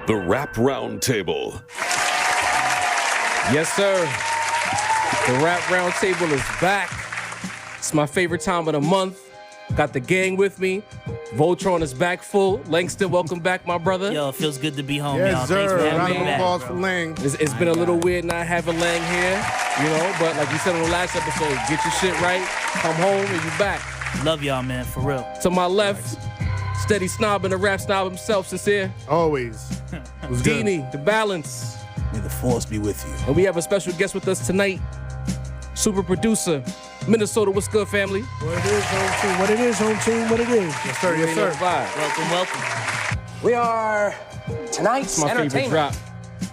The Rap Roundtable. Yes, sir. The Rap Roundtable is back. It's my favorite time of the month. Got the gang with me. Voltron is back full. Langston, welcome back, my brother. Yo, it feels good to be home, Yes, y'all. sir. Thanks for having Round me of back. applause for Lang. It's been a little weird not having Lang here, you know, but like we said on the last episode, get your shit right, come home, and you back. Love y'all, man, for real. To my left, steady snob and the rap snob himself, Sincere. Always. Was good. Deanie, the balance. May the force be with you. And we have a special guest with us tonight, super producer, Minnesota. What's good, family? What it is, home team. What it is, home team. What it is. Yes, sir. Yes, sir. Welcome. We are tonight's My favorite entertainment. drop.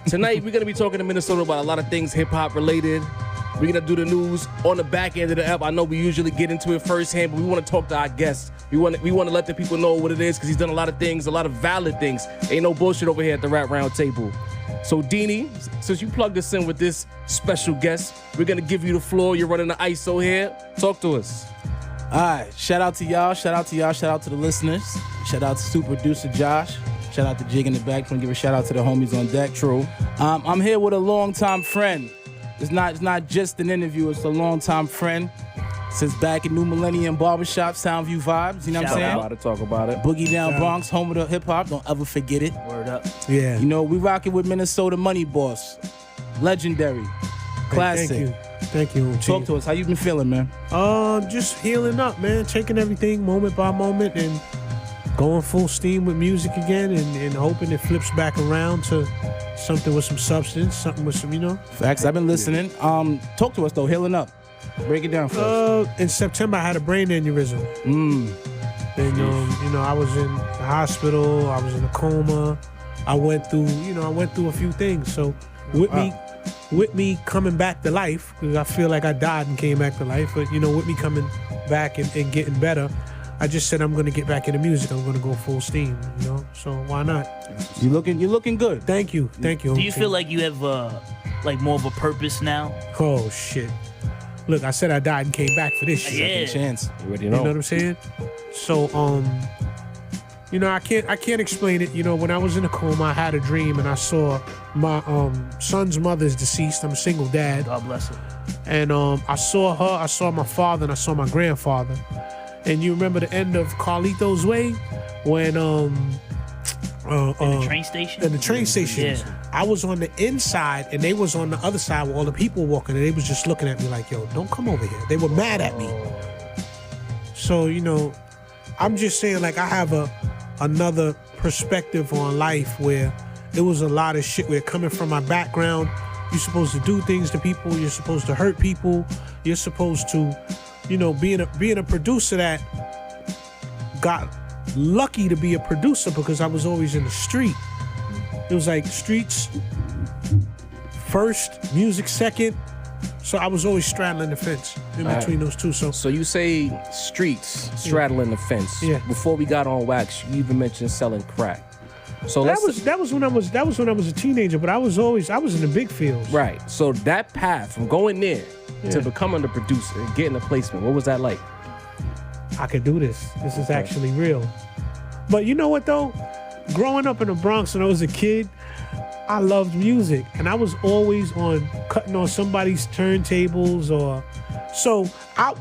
Tonight, we're going to be talking to Minnesota about a lot of things hip-hop related. We're going to do the news on the back end of the ep. I know we usually get into it firsthand, but we want to talk to our guests. We want to let the people know what it is because he's done a lot of things, a lot of valid things. Ain't no bullshit over here at the Rap Roundtable. So, Deanie, since you plugged us in with this special guest, we're going to give you the floor. You're running the ISO here. Talk to us. All right, shout out to y'all, shout out to the listeners, shout out to super producer Josh, shout out to Jig in the back. Want to give a shout out to the homies on deck. True. I'm here with a longtime friend. It's not just an interview, it's a longtime friend. Since back in New Millennium Barbershop, Soundview Vibes, you know what I'm saying? Talk about it. Boogie Down Bronx, home of the hip hop, don't ever forget it. Word up. Yeah. You know, we rocking with Minnesota Moneyboss, legendary, classic. Thank you, home team. Talk to us, how you been feeling, man? Just healing up, man. Taking everything moment by moment and going full steam with music again and hoping it flips back around to something with some substance, something with some, you know. Facts, I've been listening. Talk to us though, healing up. Break it down for us. In September, I had a brain aneurysm. And, you know, I was in the hospital. I was in a coma. I went through a few things. So with me coming back to life, because I feel like I died and came back to life, but, you know, with me coming back and getting better, I just said I'm going to get back into music. I'm going to go full steam, you know? So why not? You looking good. Thank you. Do you feel like you have like more of a purpose now? Oh, shit. Look, I said I died and came back for this shit. Yeah. Second chance. You already You know what I'm saying? So, you know, I can't explain it. You know, when I was in a coma, I had a dream and I saw my son's mother's deceased. I'm a single dad. God bless her. And I saw her, I saw my father, and I saw my grandfather. And you remember the end of Carlito's Way when In the train station? in the train station. Yeah. I was on the inside and they was on the other side where all the people were walking, and they was just looking at me like, yo, don't come over here. They were mad at me. So, you know, I'm just saying, like, I have another perspective on life where it was a lot of shit where coming from my background, you're supposed to do things to people, you're supposed to hurt people, you're supposed to, you know, being a producer that got lucky to be a producer because I was always in the street. It was like streets first, music second. So I was always straddling the fence in between those two. So you say streets, straddling the fence. Yeah. Before we got on wax, you even mentioned selling crack. So that was when I was a teenager, but I was in the big fields. right. So that path from going there to becoming the producer and getting a placement, what was that like? I could do this. This is actually real. But you know what though? Growing up in the Bronx when I was a kid, I loved music, and I was always cutting on somebody's turntables or. So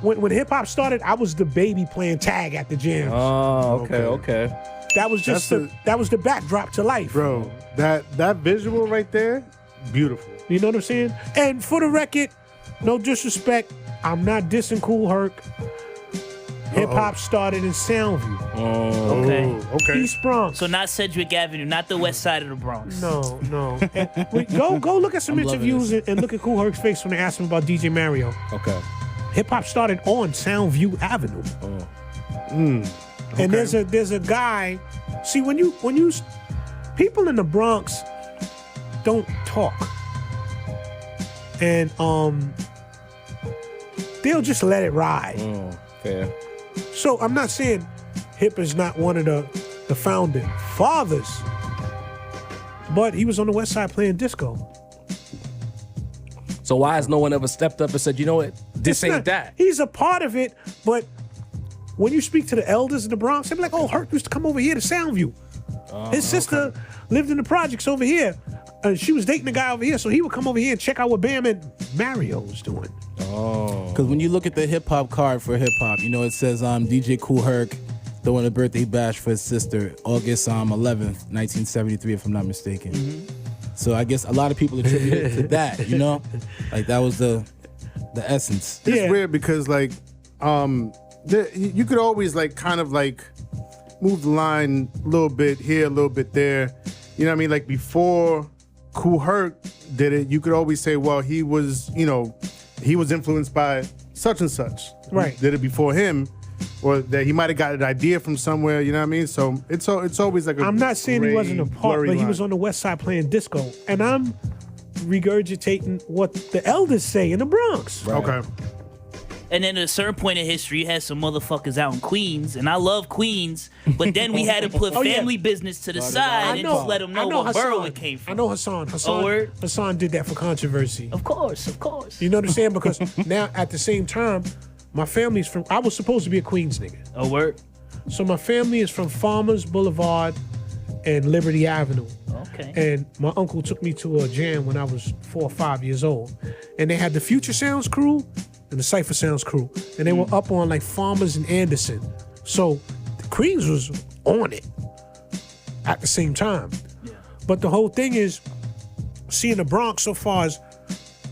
when hip hop started, I was the baby playing tag at the jams. Oh, okay. That was just that was the backdrop to life, Bro, that visual right there, beautiful. You know what I'm saying? And for the record, no disrespect, I'm not dissing Kool Herc. Hip hop started in Soundview, Okay. East Bronx. So not Sedgwick Avenue, not the west side of the Bronx. No. Go look at some I'm loving interviews and look at Kool Herc's face when they asked him about DJ Mario. Okay. Hip hop started on Soundview Avenue. And there's a guy. See, when you people in the Bronx don't talk, and they'll just let it ride. Fair. So I'm not saying Hip is not one of the founding fathers, but he was on the Westside playing disco. So why has no one ever stepped up and said, you know what, this It's ain't not- that? He's a part of it, but when you speak to the elders in the Bronx, they're like, oh, Herc used to come over here to Soundview. His sister lived in the projects over here. She was dating a guy over here, so he would come over here and check out what Bam and Mario was doing. Because when you look at the hip hop card for hip hop, you know it says DJ Kool Herc throwing a birthday bash for his sister August 11th, 1973, if I'm not mistaken. So I guess a lot of people attribute it to that, you know, like that was the essence. It's weird because like you could always like kind of like move the line a little bit here, a little bit there. You know what I mean? Like before Kool Herc did it, you could always say, well, he was influenced by such and such. Right. Who did it before him, or that he might have got an idea from somewhere. You know what I mean? So it's always like I'm not saying he wasn't a part, but he was on the West Side playing disco, and I'm regurgitating what the elders say in the Bronx. Right. Okay. And then at a certain point in history, you had some motherfuckers out in Queens, and I love Queens, but then we had to put family business to the side and just let them know what borough it came from. I know Hassan. word? Hassan did that for controversy. Of course. You know what I'm saying? Because now, at the same time, my family's from, I was supposed to be a Queens nigga. Oh, word? So my family is from Farmers Boulevard and Liberty Avenue. Okay. And my uncle took me to a jam when I was 4 or 5 years old. And they had the Future Sounds crew and the Cypher Sounds crew. And they were up on like Farmers and Anderson. So the Queens was on it at the same time. Yeah. But the whole thing is, seeing the Bronx so far as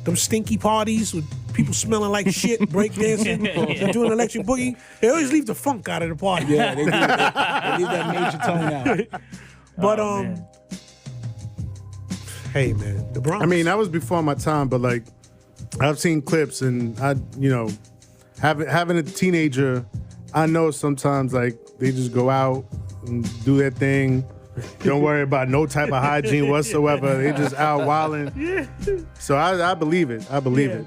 them stinky parties with people smelling like shit, breakdancing, doing electric boogie, they always leave the funk out of the party. Yeah, they do. They leave that major tone out. But man. Hey man, the Bronx. I mean, that was before my time, but like I've seen clips, and having a teenager, I know sometimes like they just go out and do their thing. Don't worry about no type of hygiene whatsoever. They just out wilding. So I believe it. I believe it.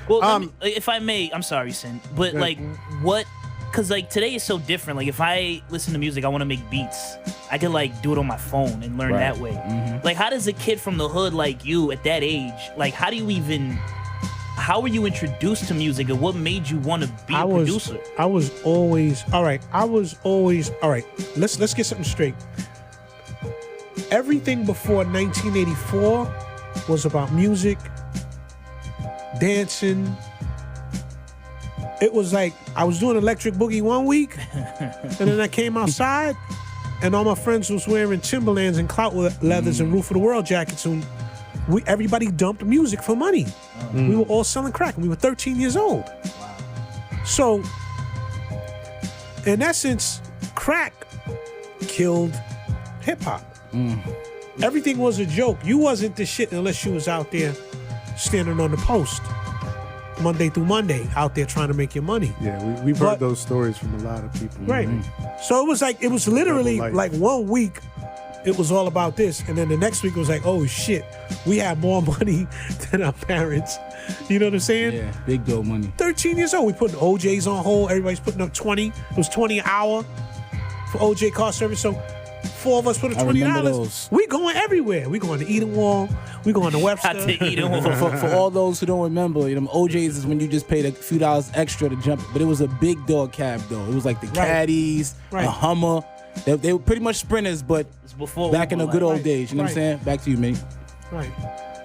Well, if I may, I'm sorry, Sin, but like what? Because like today is so different. Like if I listen to music, I want to make beats. I can like do it on my phone and learn that way. Like how does a kid from the hood like you at that age, like how were you introduced to music, and what made you want to be a producer? I was always all right. Let's get something straight. Everything before 1984 was about music, dancing. It was like I was doing electric boogie one week, and then I came outside, and all my friends was wearing Timberlands and clout leathers and Roof of the World jackets, and everybody dumped music for money. We were all selling crack, and we were 13 years old. Wow. So, in essence, crack killed hip hop. Everything was a joke. You wasn't the shit unless you was out there standing on the post Monday through Monday, out there trying to make your money. Yeah, we've heard those stories from a lot of people. Right. So it was literally like 1 week, it was all about this, and then the next week it was like, oh shit, we have more money than our parents. You know what I'm saying? Yeah, big dough money. 13 years old, we putting OJs on hold. Everybody's putting up 20. It was 20 an hour for OJ car service. So 4 of us put up $20. We going everywhere. We going to Edenwald. We going to Webster. Not to Edenwald. For all those who don't remember, OJs is when you just paid a few dollars extra to jump. But it was a big dog cab though. It was like the Caddies, a Hummer. They were pretty much sprinters, but before back in the good old days. You know what I'm saying? Back to you, mate. Right.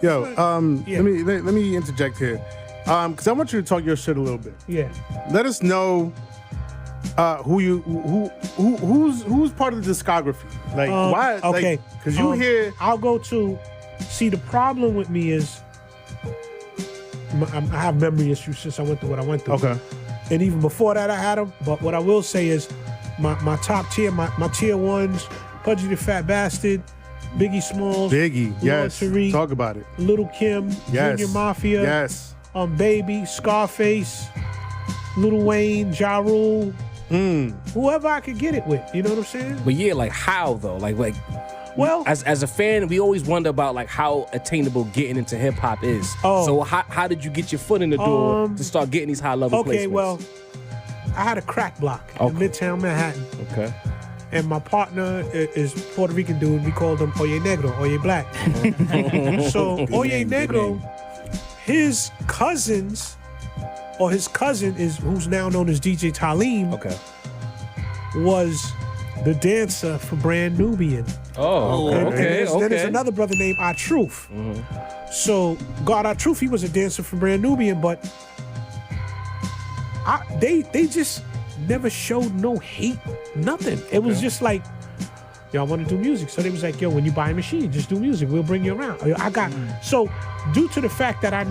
Yo, let me interject here, because I want you to talk your shit a little bit. Yeah. Let us know who's part of the discography. Like why? Okay. Because you hear. I'll go to. See, the problem with me is I have memory issues since I went through what I went through. Okay. And even before that, I had them. But what I will say is, my top tier, my tier ones, Pudgy the Fat Bastard, Biggie Smalls, yes. Tariq, Talk about it. Little Kim, Yes. Junior Mafia, Yes. Baby, Scarface, Lil Wayne, Ja Rule, whoever I could get it with. You know what I'm saying? But yeah, like how though? Like Well, as a fan, we always wonder about like how attainable getting into hip hop is. Oh. So how did you get your foot in the door to start getting these high level placements? okay, well, I had a crack block in Midtown Manhattan. Okay. And my partner is Puerto Rican dude. We called him Oye Negro, Oye Black. So Oye Negro, his cousins, or his cousin is who's now known as DJ Talim, Okay. was the dancer for Brand Nubian. Oh, And okay. then there's another brother named Truth. So God Truth, he was a dancer for Brand Nubian, but they just never showed no hate, nothing. It was just like, y'all want to do music. So they was like, yo, when you buy a machine, just do music. We'll bring you around. So due to the fact that I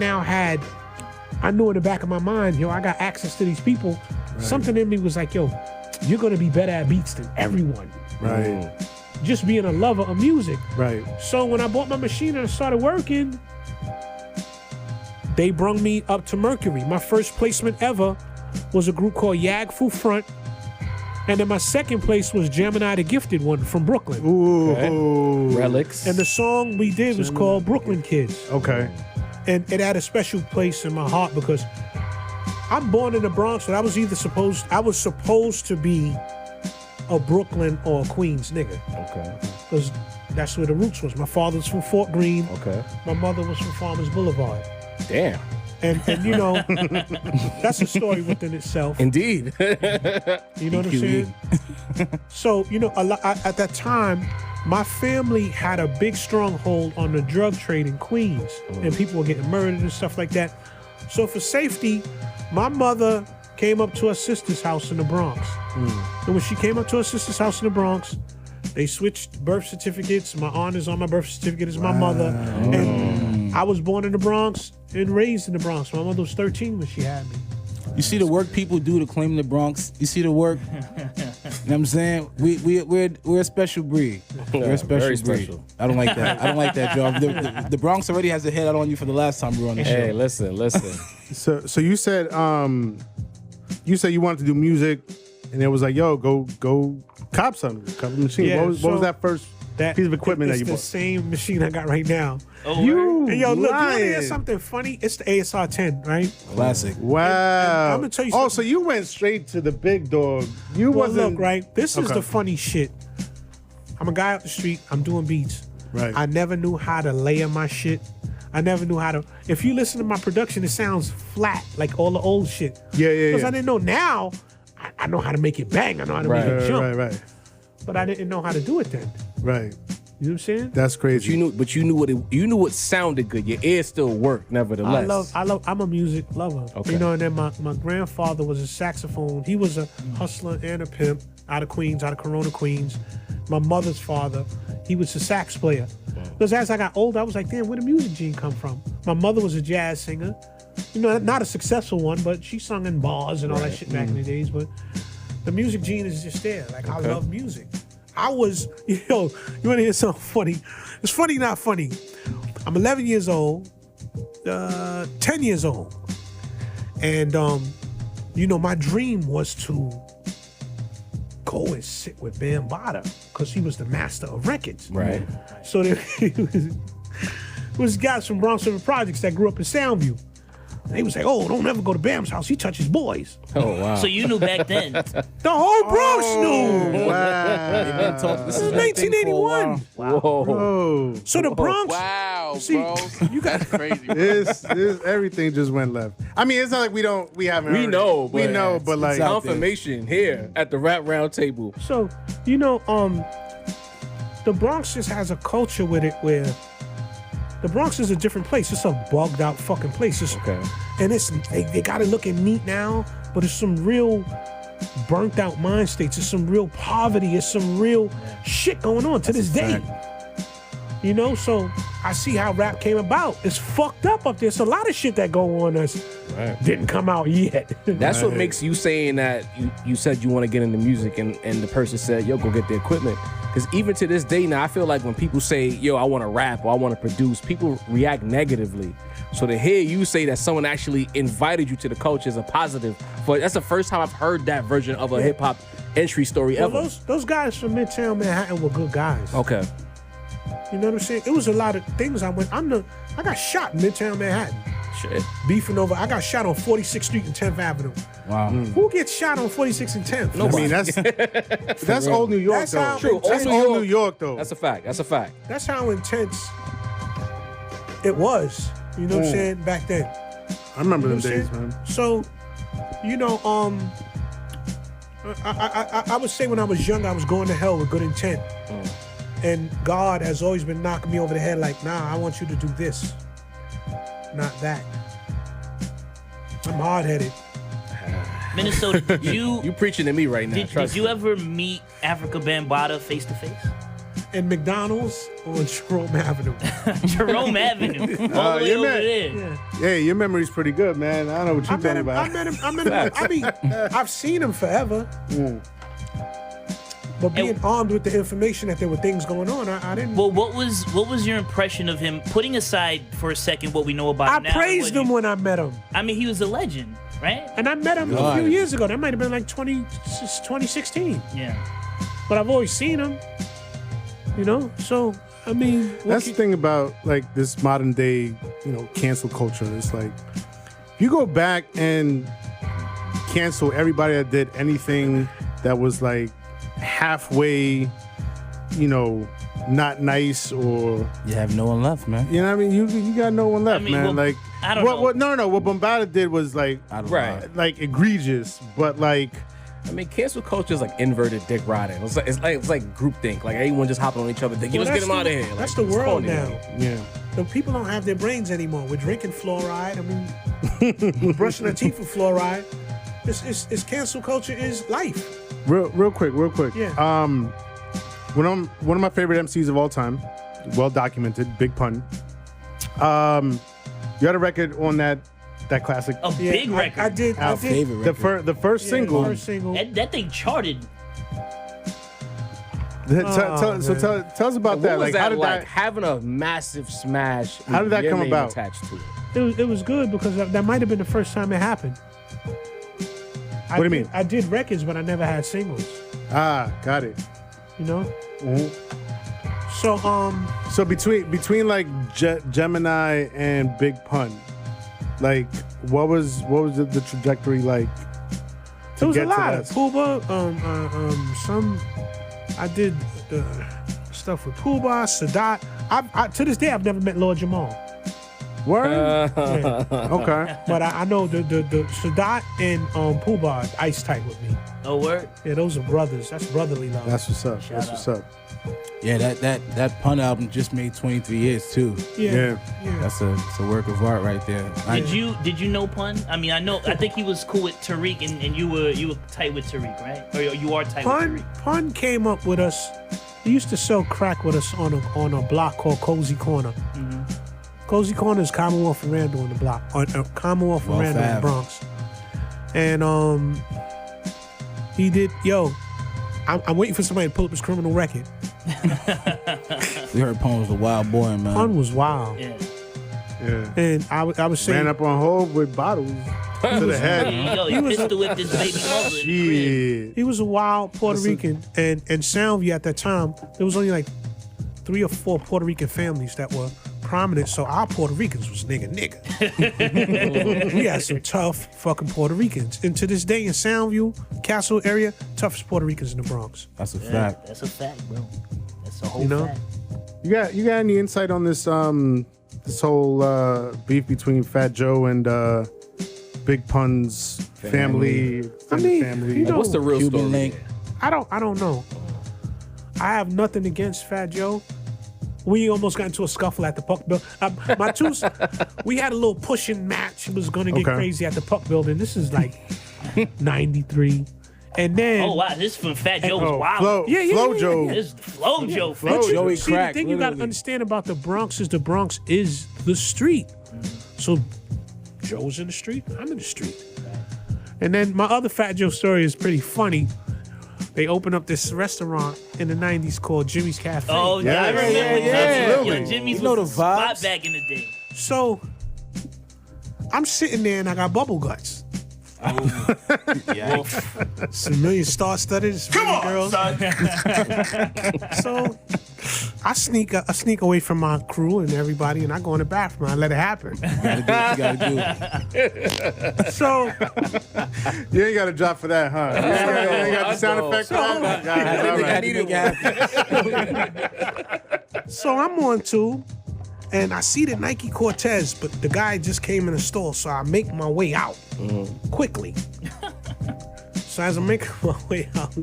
knew in the back of my mind, yo, I got access to these people, something in me was like, yo, you're going to be better at beats than everyone. Right. Just being a lover of music. Right. So when I bought my machine and I started working, they brung me up to Mercury. My first placement ever was a group called Yag Fu Front. And then my second place was Gemini the Gifted One from Brooklyn. Ooh. Relics. And the song we did was called Brooklyn Kids. Okay. And it had a special place in my heart because I'm born in the Bronx, but I was supposed to be a Brooklyn or a Queens nigga. Okay. Because that's where the roots was. My father's from Fort Greene. Okay. My mother was from Farmers Boulevard. Damn. And you know, that's a story within itself. Indeed. You know what I'm saying? So, you know, at that time, my family had a big stronghold on the drug trade in Queens, and people were getting murdered and stuff like that. So for safety, my mother came up to her sister's house in the Bronx. And when she came up to her sister's house in the Bronx, they switched birth certificates. My aunt is on my birth certificate as my mother. And I was born in the Bronx and raised in the Bronx. My mother was 13 when she had me. You see the work people do to claim the Bronx. You see the work. You know what I'm saying? We're a special breed. We're a special very breed. special. I don't like that. I don't like that, Joe. The Bronx already has a head out on you for the last time we were on the show. Hey, listen. So you said you wanted to do music, and it was like, yo, go cop something, cop a machine. Yeah, what was that first piece of equipment that you It's bought? the same machine I got right now. You Hey, yo, look, you want to hear lying. something funny? It's the ASR 10, right? Classic. Wow. And I'm gonna tell you Oh, something. so you went straight to the big dog. You Well, wasn't look, right? This is Okay. the funny shit. I'm a guy out the street. I'm doing beats. Right. I never knew how to layer my shit. I never knew how to. If you listen to my production, it sounds flat, like all the old shit. Yeah. Because I didn't know. Now, I know how to make it bang. I know how to make it jump. Right. But I didn't know how to do it then. Right. You know what I'm saying? That's crazy. You knew what sounded good. Your ear still worked, nevertheless. I'm a music lover. Okay. You know, and then my grandfather was a saxophone. He was a hustler and a pimp out of Queens, out of Corona, Queens. My mother's father, he was a sax player. Because as I got older, I was like, damn, where the music gene come from? My mother was a jazz singer. You know, not a successful one, but she sung in bars and all that shit back in the days. But the music gene is just there. Like, I love music. I was, you want to hear something funny? It's funny, not funny. I'm 11 years old, 10 years old. And, my dream was to go and sit with Bambaataa because he was the master of records. Right. So there was guys from Bronx River Projects that grew up in Soundview. They would say, oh, don't ever go to Bam's house. He touches boys. Oh, wow. So you knew back then. The whole Bronx knew. Wow. This is 1981. Whoa. So the Bronx. Wow, See, bro. you got That's crazy. This everything just went left. I mean, it's not like we haven't We heard know, it. We but know, but like out there. confirmation here at the Rap Roundtable. So, the Bronx just has a culture with it where the Bronx is a different place. It's a bugged out fucking place. And they got it looking neat now, but it's some real burnt out mind states. It's some real poverty. It's some real shit going on to this day. So I see how rap came about. It's fucked up there. It's a lot of shit that go on that didn't come out yet. That's what makes you saying that you said you want to get into music and the person said, yo, go get the equipment. Because even to this day now, I feel like when people say, yo, I want to rap or I want to produce, people react negatively. So to hear you say that someone actually invited you to the culture is a positive. But that's the first time I've heard that version of a hip hop entry story ever. Those guys from Midtown Manhattan were good guys. Okay. You know what I'm saying? It was a lot of things I got shot in Midtown Manhattan. Shit. Beefing over. I got shot on 46th Street and 10th Avenue. Wow. Who gets shot on 46th and 10th? I mean, that's old New York That's though. how True. intense- That's old New York though. That's a fact. That's how intense it was. You know what I'm saying? Back then. I remember You know them what I'm days, saying? man. So, I would say when I was young, I was going to hell with good intent. And God has always been knocking me over the head like, nah, I want you to do this, not that. I'm hard-headed. Minnesota, did you You preaching to me right now. did you ever meet Africa Bambaataa face to face? In McDonald's on Jerome Avenue. Jerome Avenue, all the way you over met- there. Yeah. Hey, your memory's pretty good, man. I don't know what I you're met talking him. about. I met him. I mean, I've seen him forever. But being armed with the information that there were things going on, I didn't. Well, what was your impression of him? Putting aside for a second what we know about I him now, praised him when I met him. I mean, he was a legend, right? And I met him a God. few years ago. That might have been like 2016. Yeah. But I've always seen him. You know? So, I mean. That's the thing about like this modern day, cancel culture. It's like if you go back and cancel everybody that did anything that was like halfway, not nice or You have no one left, man. you know what I mean. You got no one left, I mean, man. well, like I don't know. What Bambaataa did was like I don't Right. know. like egregious, but like I mean, cancel culture is like inverted dick riding. It's like groupthink. Like everyone just hopping on each other. Let's get him out of here. Like, That's the it's world corny, now. man. yeah. The people don't have their brains anymore. We're drinking fluoride. I mean, we're brushing our teeth with fluoride. It's cancel culture is life. Real quick. Yeah. One of my favorite MCs of all time, well documented, Big Pun. You had a record on that classic. A big record. I did. Our I did. favorite The record. the first Yeah, single. First single. That thing charted. Tell us about What that. was Like, that how did like? that? Having a massive smash. How did that your come name about? Attached to it. It was good because that might have been the first time it happened. What do you mean? I did records, but I never had singles. Got it. You know. Mhm. So So between like Gemini and Big Pun, like what was the trajectory like? there was a get to lot. that? Pooba, I did stuff with Pooba, Sadat. I to this day I've never met Lord Jamal. Word? Yeah. Okay. But I know the Sadat and Pooba are ice tight with me. Oh, word. Yeah, those are brothers. That's brotherly love. That's what's up. Shout That's out. what's up. Yeah, that Pun album just made 23 years too. yeah. That's a work of art right there. Did you know Pun? I mean, I think he was cool with Tariq, and you were tight with Tariq, right? Or you are tight with Tariq. Pun came up with us. He used to sell crack with us on a block called Cozy Corner. Mm-hmm. Cozy Corner is Commonwealth and Randall in the block. Commonwealth and Well, Randall in the fab. Bronx. And he did. Yo, I'm waiting for somebody to pull up his criminal record. We heard Pun was a wild boy, man. Pun was wild. Yeah. Yeah. And I was saying, Ran up on Hove with bottles to the head. Yo, he pistol whipped his baby mother. in the crib. Shit. he was a wild Puerto Rican. And Soundview at that time, there was only like 3 or 4 Puerto Rican families that were prominent. So our Puerto Ricans was nigga. We had some tough fucking Puerto Ricans. And to this day in Soundview, Castle area, toughest Puerto Ricans in the Bronx. That's a Yeah, fact. that's a fact, bro. That's a whole You know? fact. You got any insight on this this whole beef between Fat Joe and Big Pun's family? I mean, family. you know, What's the real Cuban story? link. I don't know. I have nothing against Fat Joe. We almost got into a scuffle at the Puck Building. We had a little pushing match. It was going to get Okay. crazy at the Puck Building. This is like 93. And then... Oh wow, this from Fat Joe was Oh, wild. Flo, Yeah, yeah, Flo yeah, Joe. yeah. This is Flo Joe. But you Joey see, crack, the thing you got to literally. understand about the Bronx is the street. So Joe's in the street, I'm in the street. And then my other Fat Joe story is pretty funny. They opened up this restaurant in the 90s called Jimmy's Cafe. Oh yeah, I Yeah, remember yeah, Jimmy's. absolutely. Yo, Jimmy's You know was the the spot vibes. back in the day. So I'm sitting there and I got bubble guts. Some million star-studded, some million girls. So I sneak away from my crew and everybody, and I go in the bathroom. I let it happen. You gotta do. So You ain't got a drop for that, huh? You ain't got the sound effect for that? Got it. All right. So I'm on tube, and I see the Nike Cortez, but the guy just came in the store, so I make my way out quickly. So as I'm making my way out,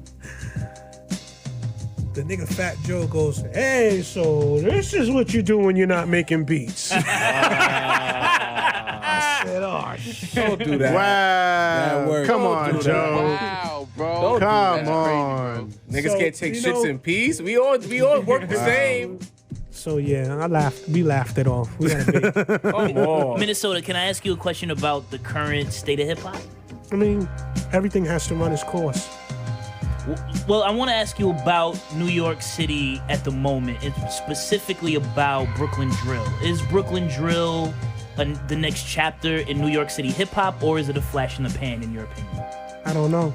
the nigga Fat Joe goes, "Hey, so this is what you do when you're not making beats." I said, "Oh, Don't do that. Wow. worked. Come Don't on, do that. Joe. Wow, bro. Don't do Come that. on. Niggas So, can't take you shits know- in peace. We all work the same. So yeah, I laughed. We laughed it off. We had a big. Come on. Minnesota, can I ask you a question about the current state of hip hop? I mean, everything has to run its course. Well, I want to ask you about New York City at the moment, and specifically about Brooklyn Drill. Is Brooklyn Drill the next chapter in New York City hip hop, or is it a flash in the pan, in your opinion? I don't know.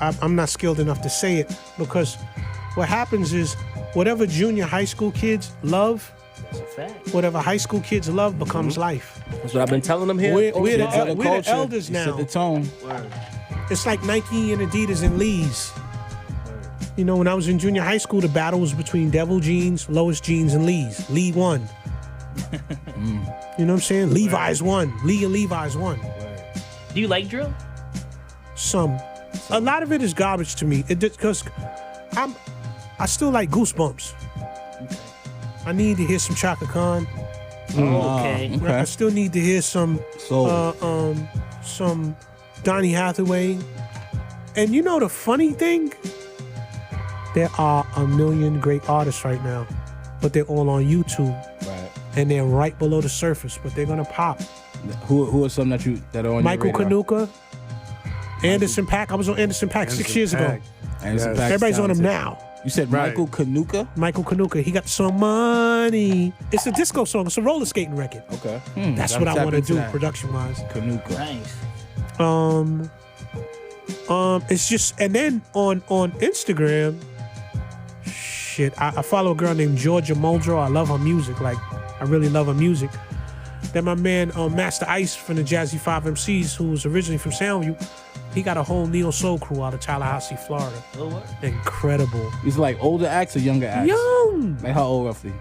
I'm not skilled enough to say it because what happens is whatever junior high school kids love, That's a fact. whatever high school kids love becomes life. That's what I've been telling them here. We're the Culture. elders You now. set the tone. It's like Nike and Adidas and Lee's. You know, when I was in junior high school, the battle was between Devil Jeans, Lois Jeans, and Lee's. Lee won. You know what I'm saying? Levi's won. Lee and Levi's won. Do you like drill? Some. A lot of it is garbage to me. Because I still like Goosebumps. I need to hear some Chaka Khan. Okay. I still need to hear some some Donny Hathaway. And you know the funny thing? There are a million great artists right now, but they're all on YouTube. Right. And they're right below the surface, but they're gonna pop. Who are some that are on Michael your radar? Kanuka, Anderson .Paak. I was on Anderson .Paak 6 years ago. Anderson Yes. .Paak Everybody's on him talented. now. You said Right. Michael Kanuka? Michael Kanuka, he got some money. It's a disco song. It's a roller skating record. Okay. That's Gotta what I tap want to into do that. production-wise. Kanuka. Nice. It's just, and then on Instagram, shit, I follow a girl named Georgia Muldrow. I love her music. Like, I really love her music. Then my man Master Ice from the Jazzy 5 MCs, who was originally from Soundview, he got a whole neo soul crew out of Tallahassee, Florida. Oh, what? Incredible. He's like older acts or younger acts? Young, Like how old roughly?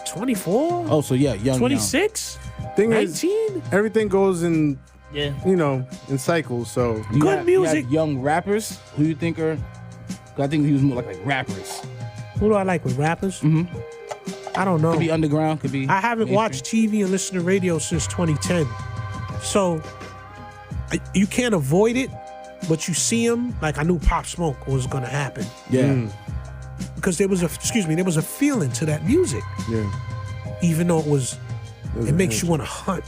24, Oh, so yeah, young. 26, Thing is, 19. everything goes in, Yeah. in cycles. So young. You Good have- you have music. young rappers who you think are? 'Cause I think he was more like rappers. Who do I like with rappers? I don't know. Could be underground. Could be. I haven't mainstream. watched TV and listened to radio since 2010. So you can't avoid it, but you see them. Like I knew Pop Smoke was going to happen Yeah. because there was a feeling to that music, yeah, even though it makes you want to hunt.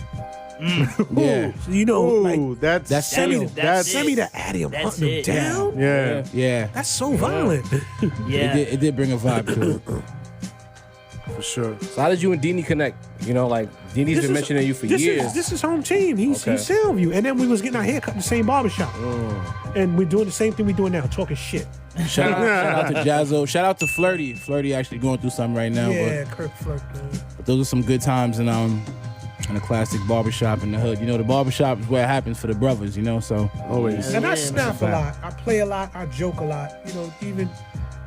Yeah. You know, Ooh, like That's send me ill. send me the Addy. I'm That's hunting them it. down. yeah. Yeah. That's so violent. Yeah. It did bring a vibe to it. For sure. So how did you and Deanie connect? You know, like Deanie's been mentioning you for years. This is home team. He's Soundview, and then we was getting our hair cut in the same barbershop, and we're doing the same thing we're doing now, talking shit. Shout out to Jazzo. Shout out to Flirty. Flirty actually going through something right now. Yeah, Kirk Flirt. But those are some good times in a classic barbershop in the hood. You know, the barbershop is where it happens for the brothers, you know, so Always. And I Yeah, snap a lot. I play a lot. I joke a lot. You know, even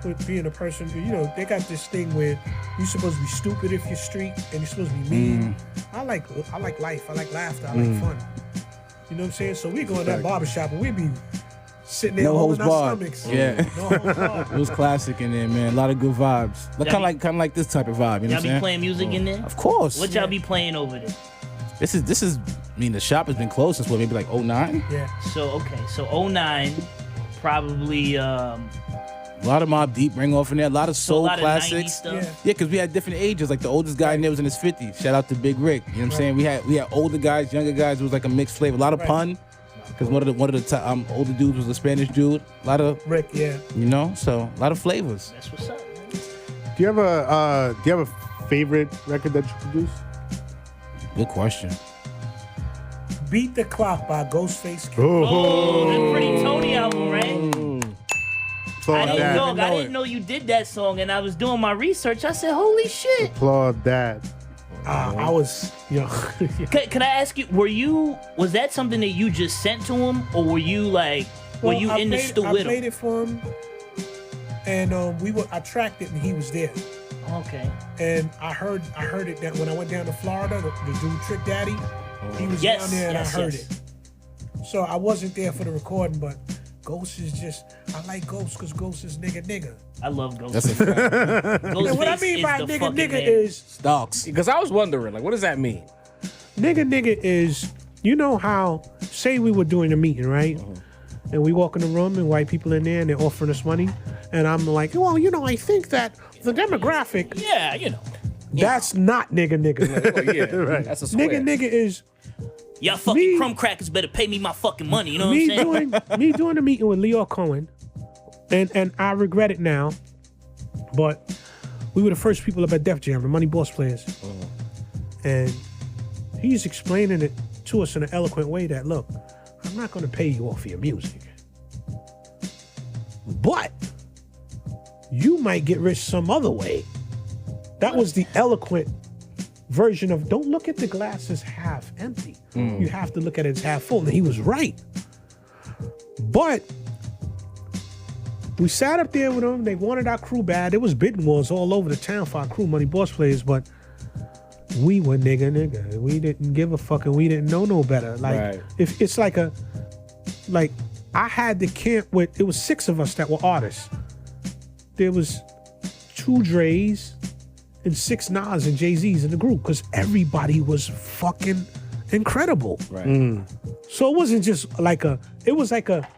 with being a person, you know, they got this thing where you're supposed to be stupid if you're street and you're supposed to be mean. I like life. I like laughter. I like fun. You know what I'm saying? So we go in that barbershop and we be sitting there No holding holds our barred. stomachs. Yeah. No holds barred. it was classic in there, man. A lot of good vibes. Kind of like this type of vibe, you know Y'all what I'm be saying? playing music in there? Of course. What y'all be playing over there? This is I mean, the shop has been closed since what, maybe like 09? Yeah. So 09, probably A lot of Mobb Deep ring off in there. A lot of so a soul lot of 90s classics. stuff. Yeah. Yeah, because we had different ages. Like the oldest guy in there was in his 50s. Shout out to Big Rick. You know what I'm saying? We had older guys, younger guys. It was like a mixed flavor. A lot of pun. Because one of the older dudes was a Spanish dude. A lot of, Rick, yeah. you know, so a lot of flavors. That's what's up, man. Do you have a favorite record that you produce? Good question. Beat the Clock by Ghostface Kid. Oh, the Pretty Tony album, right? Applaud I that. didn't know you did that song, and I was doing my research. I said, "Holy shit!" Applaud that. I was, you know. Can I ask you? Was that something that you just sent to him, or were you like, were you I in the played- studio I with played him? it for him, and I tracked it, and he was there. Okay. And I heard it that when I went down to Florida, the dude Trick Daddy, he was Yes, down there, and yes, I heard yes. it. So I wasn't there for the recording, but Ghost is just, I like Ghost because Ghost is nigga. I love Ghost. That's a fact. And what I mean by nigga is, Stocks. Because I was wondering, like, what does that mean? nigga is, you know how, say we were doing a meeting, right? And we walk in the room and white people in there and they're offering us money. And I'm like, well, you know, I think that the demographic, Yeah, you know. that's not nigga. Well, yeah, right. That's a square. Nigga is Y'all fucking Me- crumb crackers better pay me my fucking money. You know what I'm me saying? doing a meeting with Leo Cohen. And I regret it now. But we were the first people up at Def Jam, the Moneyboss players. And he's explaining it to us in an eloquent way that, look, I'm not going to pay you off of your music. But you might get rich some other way. That was the eloquent version of don't look at the glass as half empty. You have to look at it as half full. And he was right. But we sat up there with them. They wanted our crew bad. There was bidding wars all over the town for our crew, Moneyboss players, but we were nigga. We didn't give a fuck and we didn't know no better. Like, Right. if it's like I had the camp with, it was 6 of us that were artists. There was 2 Dre's and 6 Nas and Jay-Z's in the group because everybody was fucking incredible. Right. So it wasn't just like it was like a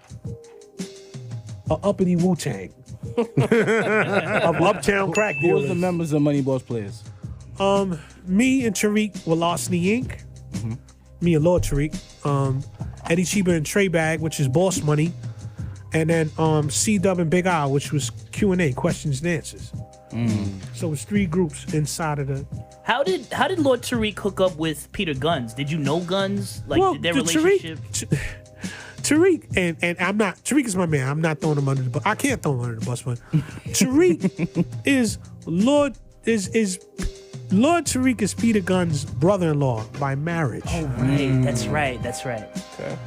uppity Wu-Tang of Uptown crack Who was dealers. the members of Moneyboss players? Me and Tariq were Larceny Inc. Me and Lord Tariq. Eddie Chiba and Trey Bag, which is Boss Money. And then C-Dub and Big Al, which was Q&A, questions and answers. So it was 3 groups inside of the... How did Lord Tariq hook up with Peter Guns? Did you know Guns? Like, did their relationship? Tariq, and I'm not, Tariq is my man. I'm not throwing him under the bus. I can't throw him under the bus, but Tariq is Lord Tariq is Peter Gunn's brother-in-law by marriage. Oh, right. That's right. Okay.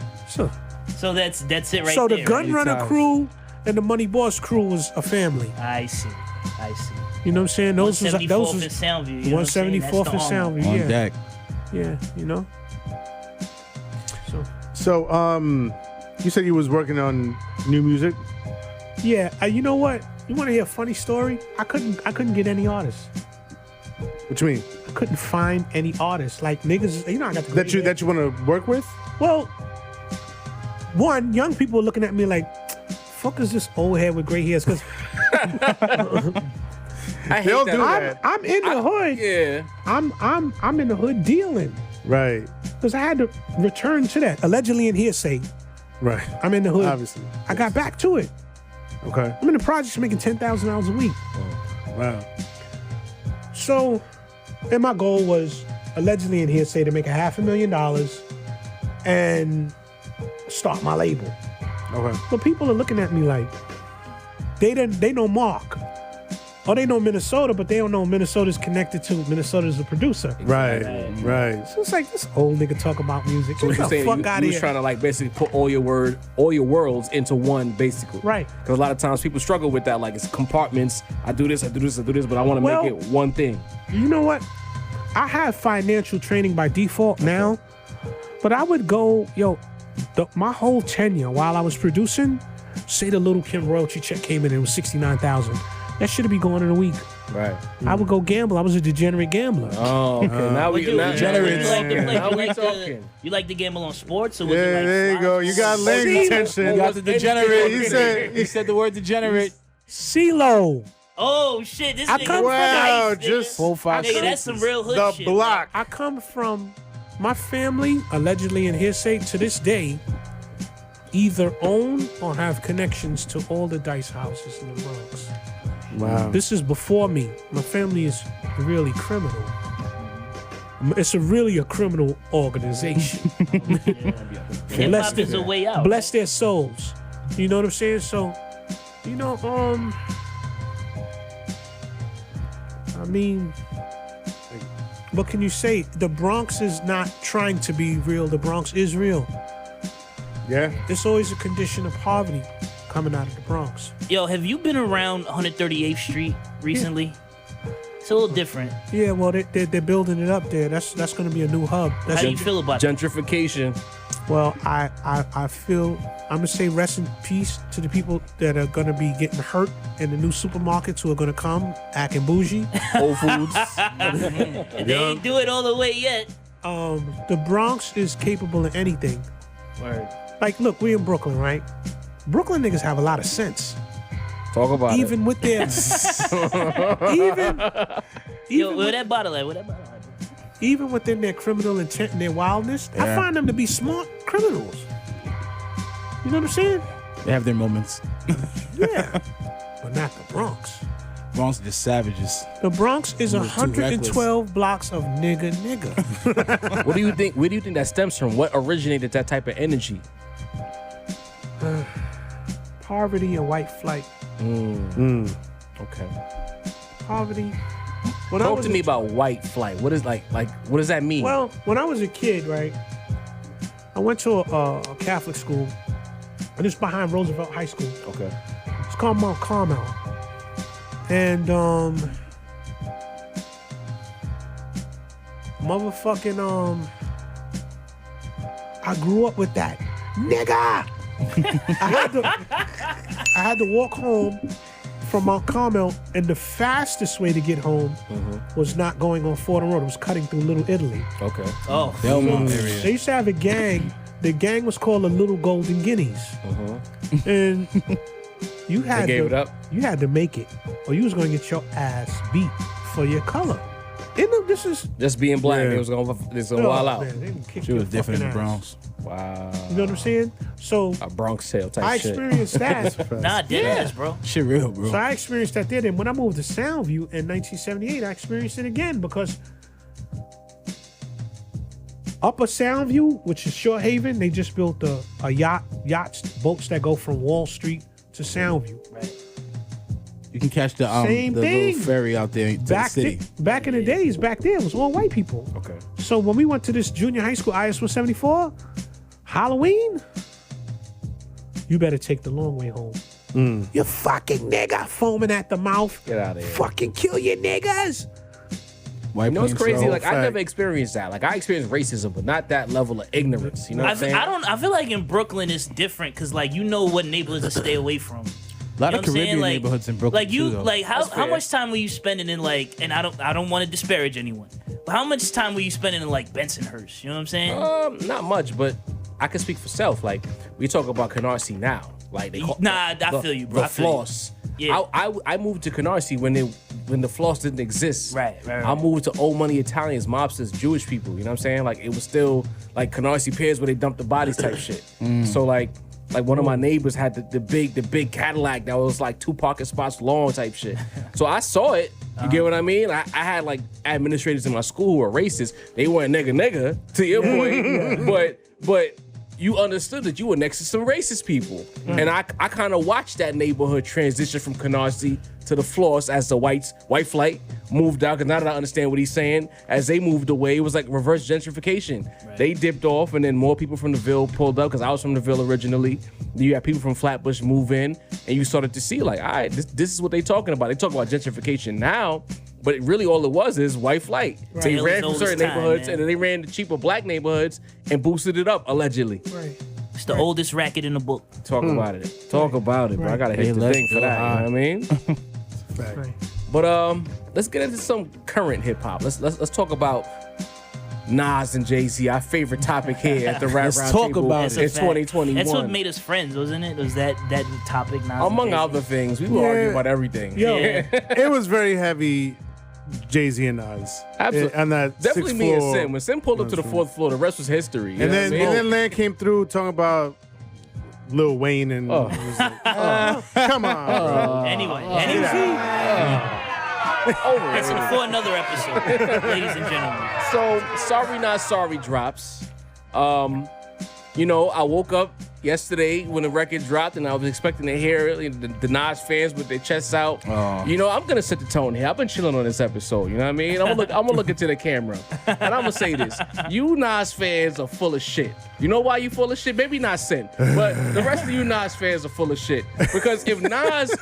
So that's it right so there. the Gun right? Runner crew and the Moneyboss crew was a family. I see. You know what I'm saying? Those was 174th and Soundview. You know what I'm saying? That's 174th the and armor. Soundview. On Yeah, deck. yeah. You know. So, you said you was working on new music. Yeah. You know what? You want to hear a funny story? I couldn't get any artists. What you mean? I couldn't find any artists. Like niggas, you know, I got the gray hair. That you want to work with? Well, one, young people are looking at me like, fuck is this old head with gray hairs? Because I hate They'll that. do that. I'm in the hood. Yeah. I'm in the hood dealing. Right. Because I had to return to that. Allegedly in hearsay. Right. I'm in the hood. Obviously. I got back to it. Okay. I'm in the projects making $10,000 a week. Wow. So, and my goal was allegedly in hearsay to make $500,000 and start my label. Okay. But people are looking at me like they know Mark. Or they know Minnesota, but they don't know Minnesota's connected to Minnesota's the producer. Right. So it's like this old nigga talk about music. So what Get you the saying? fuck out You of was here. trying to like basically put all your worlds into one, basically. Right. Because a lot of times people struggle with that. Like it's compartments. I do this, but I want to Well, make it one thing. You know what? I have financial training by default now, but I would go, my whole tenure while I was producing, say the Little Kim royalty check came in and it was $69,000. That should be going in a week. Right. I would go gamble. I was a degenerate gambler. Oh, okay. Now we Would you like degenerates. you like to gamble on sports? Or was Yeah, it like there you go. You got leg See? attention. You got the degenerate. He said the word degenerate. CeeLo. Oh shit! This I nigga come from- Wow, nice, nigga. just 4, 5, Nigga, that's some real hood the shit. block. I come from my family, allegedly in hearsay to this day, either own or have connections to all the dice houses in the Bronx. Wow. This is before me. My family is really criminal. It's really a criminal organization. Hip hop is a way out. Bless their souls. You know what I'm saying? So, I mean, what can you say? The Bronx is not trying to be real. The Bronx is real. Yeah. It's always a condition of poverty coming out of the Bronx. Yo, have you been around 138th Street recently? It's a little different. Yeah, well, they're building it up there. That's going to be a new hub. That's How do you feel about it? Gentrification. Well, I feel I'm gonna say rest in peace to the people that are gonna be getting hurt in the new supermarkets who are gonna come acting bougie. Whole Foods. They ain't do it all the way yet. The Bronx is capable of anything. Word. Like, look, we in Brooklyn, right? Brooklyn niggas have a lot of sense. Talk about Even it. with their Yo, where that bottle at? Where that bottle at? even within their criminal intent and their wildness, I find them to be smart criminals. You know what I'm saying? They have their moments. Yeah. But not the Bronx. Bronx are just savages. The Bronx is Too reckless. 112 blocks of nigga. What do you think? Where do you think that stems from? What originated that type of energy? Poverty and white flight. Okay. Poverty. Talk to me about white flight. What is like what does that mean? Well, when I was a kid, right, I went to a Catholic school, and it's behind Roosevelt High School. Okay. It's called Mount Carmel. And I grew up with that. Nigga! I had to walk home from Mount Carmel, and the fastest way to get home was not going on Fordham Road. It was cutting through Little Italy. Okay. Oh, Belmont They area. used to have a gang. The gang was called the Little Golden Guineas. And you had gave to, it up? You had to make it, or you was going to get your ass beat for your color. This is Just being black, Yeah. it was gonna wild out. man, they can kick She was your different in the fucking Bronx. ass. Wow. You know what I'm saying? So A Bronx tale type I shit. experienced that. nah, dead ass, bro. Shit real, bro. So I experienced that there. And when I moved to Soundview in 1978, I experienced it again because Upper Soundview, which is Short Haven, they just built a yachts, boats that go from Wall Street to Soundview. Right. You can catch the Same the thing. little ferry out there to the city. Back in the days, back there, it was all white people. Okay. So when we went to this junior high school, IS 174, Halloween, you better take the long way home. You fucking nigga, foaming at the mouth. Get outta here. Fucking kill your niggas. White You know what's Plains crazy? Road. Like I never experienced that. Like I experienced racism, but not that level of ignorance. You know what I'm saying? I feel like in Brooklyn it's different because like you know what neighborhoods to stay away from. A lot You know of what I'm saying? Caribbean Like- neighborhoods in Brooklyn Like you, too, though. like how That's fair. much time were you spending in like? And I don't want to disparage anyone, but how much time were you spending in like Bensonhurst? You know what I'm saying? Not much, but I can speak for self. Like we talk about Canarsie now. Like they call, Nah, I feel you, bro. The I feel you. floss. Yeah. I moved to Canarsie when the floss didn't exist. Right. I moved to old money Italians, mobsters, Jewish people. You know what I'm saying? Like it was still like Canarsie piers where they dumped the bodies type shit. So like one of my neighbors had the big Cadillac that was like 2 parking spots long type shit. So I saw it. You get what I mean? I had like administrators in my school who were racist. They weren't nigga to your point, but you understood that you were next to some racist people. And I kind of watched that neighborhood transition from Canarsie to the floss as the white flight moved out. Because now that I understand what he's saying, as they moved away, it was like reverse gentrification. Right. They dipped off, and then more people from the Ville pulled up. Because I was from the Ville originally. You had people from Flatbush move in, and you started to see like, all right, this is what they talking about. They talk about gentrification now. But really all it was is white flight. Right. They It was ran from old certain as time, neighborhoods man. and then they ran the cheaper black neighborhoods and boosted it up, allegedly. Right. It's the oldest racket in the book. Talk about it. Talk about it, bro. I gotta Hey, hit the let's thing for go that. high. You know what I mean? Right. But let's get into some current hip hop. Let's talk about Nas and Jay-Z, our favorite topic here at the Rap Let's talk Roundtable. about That's a It's fact. 2021. That's what made us friends, wasn't it? Was that topic? Nas and Among Jay-Z? other things, we were Yeah. arguing about everything. Yo, It was very heavy, Jay-Z and Nas. Absolutely. On that Definitely 6th me and floor. Sin. When Sin pulled up to the 4th floor, the rest was history. You And know then, what I mean? and then Land came through talking about Lil Wayne and Oh. he was like, come on, bro. Anyway, Over that's it. for another episode, ladies and gentlemen. So, Sorry Not Sorry drops. You know, I woke up yesterday when the record dropped and I was expecting to hear the Nas fans with their chests out. Oh. You know, I'm gonna set the tone here. I've been chilling on this episode, you know what I mean? I'm gonna look into the camera. And I'm gonna say this. You Nas fans are full of shit. You know why you full of shit? Maybe not Sin, but the rest of you Nas fans are full of shit. Because if Nas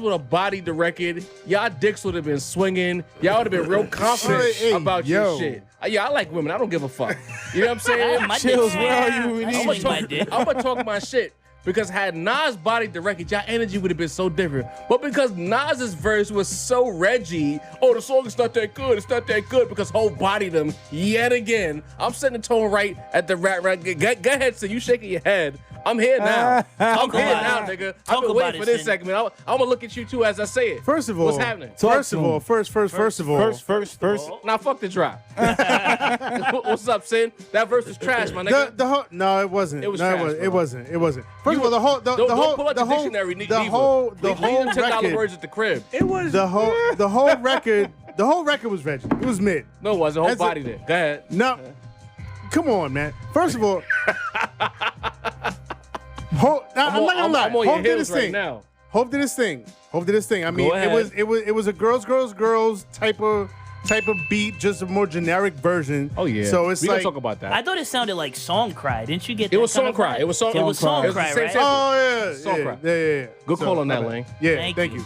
would have bodied the record, y'all dicks would have been swinging. Y'all would have been real confident Hey, about yo. your shit. Yeah, I like women. I don't give a fuck. You know what I'm saying? My Chills, dick- where are you? We I'm need gonna you. my dick. I'm gonna talk my shit. Because had Nas bodied the record, y'all energy would have been so different. But because Nas's verse was so Reggie, oh, the song is not that good, it's not that good, because Hov bodied him yet again. I'm setting the tone right at the rap. Go ahead, so you shaking your head. I'm here now. I'm here now, nigga. I've been waiting for this segment. I'm gonna look at you too as I say it. First of all, what's happening? First of all, Now fuck the drop. What's up, Sin? That verse is trash, my nigga. the whole no, it wasn't. It was no, trash, it bro. wasn't. It wasn't. First of all, the whole Don't pull out the dictionary. the whole $10 record. words at the crib. It was The whole record. The whole record was Reggie. It was mid. No, it wasn't. Whole That's body it. there. Go ahead. No, come on, man. First of all, I'm not gonna lie. I'm on your Hov did heels his right thing. now. Hov did his thing. I mean, ahead. it was a girls type of beat, just a more generic version. Oh yeah. So it's we like gonna talk about that. I thought it sounded like Song Cry. Didn't you get that? It was kind Song of Cry. vibe? It was Song It was Song It was the Cry, same right? sample. oh yeah, Song Cry. yeah. Good So, call on that, my bad. Lane. Yeah, Thank thank you. you.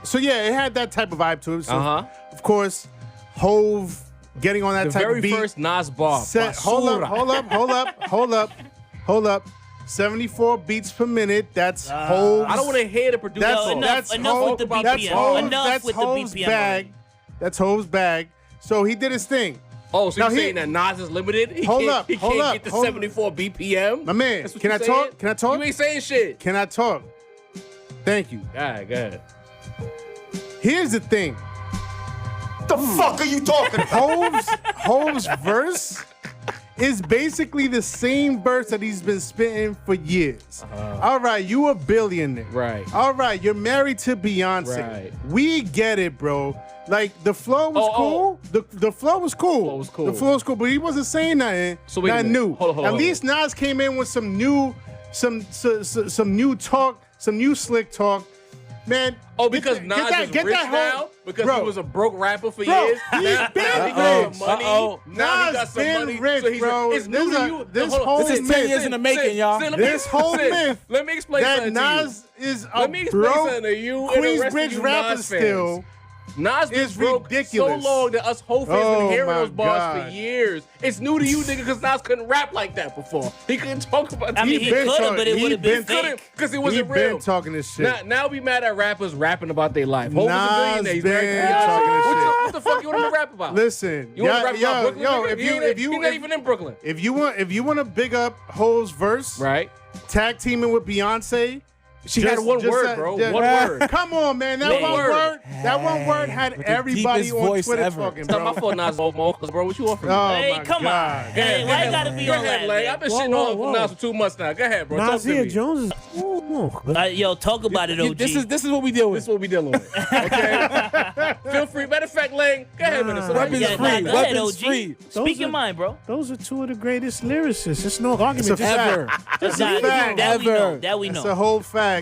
So yeah, it had that type of vibe to it. So of course, Hov getting on that The type very of beat. first Nas bar. Hold Basura. up. 74 beats per minute. That's Hov's. I don't want to hear the producer. That's enough with the BPM. That's Hov's, Enough that's with the Hov's BPM bag. already. That's Hov's bag. So he did his thing. Oh, so Now you're he- saying that Nas is limited? He Hold can't, up, he hold can't up, get the hold up. 74 BPM? My man, That's what can you I saying? talk? Can I talk? You ain't saying shit. Can I talk? Thank you. Go ahead. Here's the thing. The fuck are you talking about? Hov's verse is basically the same verse that he's been spitting for years. All right, you a billionaire. Right. All right, you're married to Beyonce. Right. We get it, bro. Like the flow was cool. The flow was cool. The flow was cool, but he wasn't saying nothing. So wait a nothing minute. new. Hold on. At least Nas came in with some new talk, some new slick talk. Man, Oh, because Nas is rich now? Because he was a broke rapper for years? he's Now been he got rich. some money. Now he got Nas some been money. rich, so he's bro. It's new to you. This Hold on. whole This is 10 years in the making, y'all. Sin, This whole Sin, myth Let me explain that something to you. Nas is a Let me explain broke something to you and the rest of Queensbridge you rapper Nas still. fans. Nas been is broke ridiculous. so long that us whole fans Oh been hearing my those bars God. for years. It's new to you, nigga, because Nas couldn't rap like that before. He couldn't talk about I mean, he been could have, talking- but it he would have been been- fake. because it He wasn't been real. talking this shit. Now we mad at rappers rapping about their life. Hov is a Nas billionaire. He's married to been Beyonce. talking this shit. What the fuck you want him to rap about? Listen, You want to rap about Brooklyn? nigga? if He ain't- you he's not even in Brooklyn. if you want to big up Hov's verse, Right. tag teaming with Beyonce. She had one word, bro. One word. Come on, man. That One one word. word. That one word had With the everybody deepest on voice Twitter ever. talking, It's not my bro. fault, Nas Mo, bro. What you offering? Oh Hey, my come God. on. Hey, why you gotta be Go on ahead, that, Lane. man? I've been Whoa, shitting whoa, on whoa. Nas for 2 months now. Go ahead, bro. Talk to Nasir me. Jones is. Yo, talk about it, OG. This is what we deal This is with. what we dealing with. Okay? Feel free. Matter of fact, Lane, go ahead, Minnesota. Weapons Yeah, free. nah, go ahead, Weapons OG. free. Speak your mind, bro. Those are two of the greatest lyricists. It's no argument. It's a Just- Ever. That's a fact. That we know. Ever. That we That's know. a whole fact.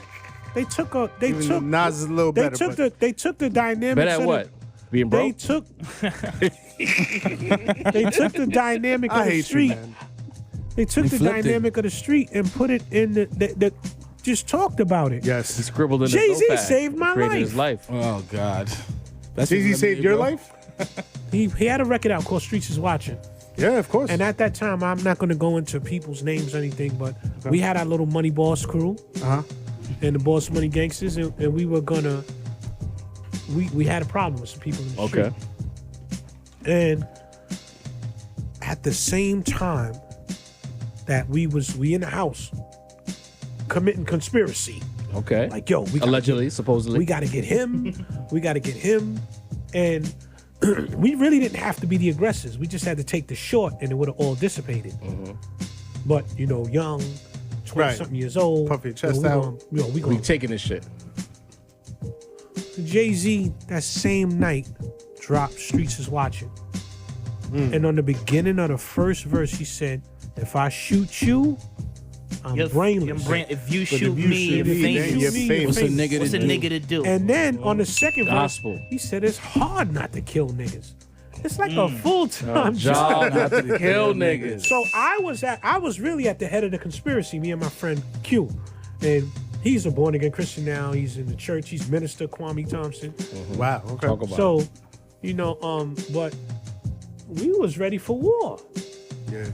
They took Even though Nas is a little they better. took but the dynamics. Bet at of what? Being They broke? took they took the dynamic I of the hate you, street. man. They took the flipped it. dynamic of the street and put it in the just talked about it. Yes. He scribbled in Jay-Z his notepad. saved my Created life. his life. Oh God. That's Jay-Z what saved made your bro. life? He had a record out called Streets is Watching. Yeah, of course. And at that time, I'm not going to go into people's names or anything, but we had our little Moneyboss crew and the Boss Money Gangsters, and we were gonna. We had a problem with some people in the street. Okay. And at the same time that we in the house committing conspiracy, Okay. like yo, we Allegedly, supposedly. we got to get him, we got to get him, and we really didn't have to be the aggressors. We just had to take the short, and it would have all dissipated. But you know, young, 20-something years old, Puff your chest we out. we we going taking this shit. Jay-Z that same night dropped Streets is Watching. And on the beginning of the first verse, he said, if I shoot you, I'm brainless. If you But shoot if you me, shoot you're me, then famous. you're me, famous. What's a nigga What's to a do? nigga to do? And then on the second Gospel. verse, he said it's hard not to kill niggas. It's like a full-time Job job. not to kill niggas. So I was really at the head of the conspiracy, me and my friend Q. And he's a born-again Christian now. He's in the church. He's Minister Kwame Thompson. Wow. Okay. Talk about it. So, you know, but we was ready for war. Yeah.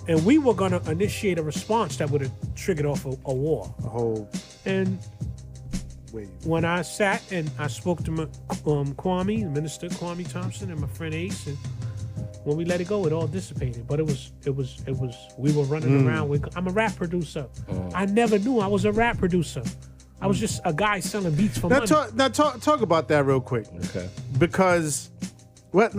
And we were gonna initiate a response that would have triggered off a war. A whole And wave. when I sat and I spoke to Kwame, Minister Kwame Thompson, and my friend Ace, and when we let it go, it all dissipated. But it was. We were running around. I'm a rap producer. I never knew I was a rap producer. I was just a guy selling beats for money. Talk about that real quick. Okay. Because what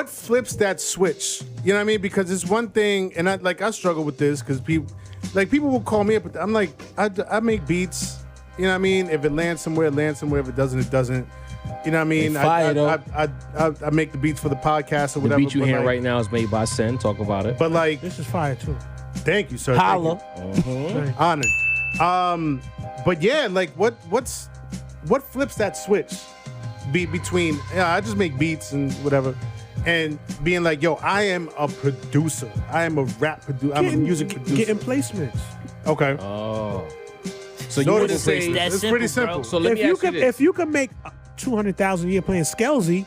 flips that switch? You know what I mean? Because it's one thing, and I struggle with this because people will call me up. I'm like, I make beats. You know what I mean? If it lands somewhere, it lands somewhere. If it doesn't, it doesn't. You know what I mean? I make the beats for the podcast or The whatever. beat you hearing right now is made by Sen. Talk about it. But like, This is fire too. thank you, sir. Holla. Thank you. Honored. But yeah, like what flips that switch between I just make beats and whatever, and being like, yo, I am a producer. I am a rap producer. I'm a music producer. Getting placements. Okay. Oh. So you No, wouldn't it's say that it's simple, pretty simple. bro. So let me ask you this. If you can make 200,000 a year playing Skelzy,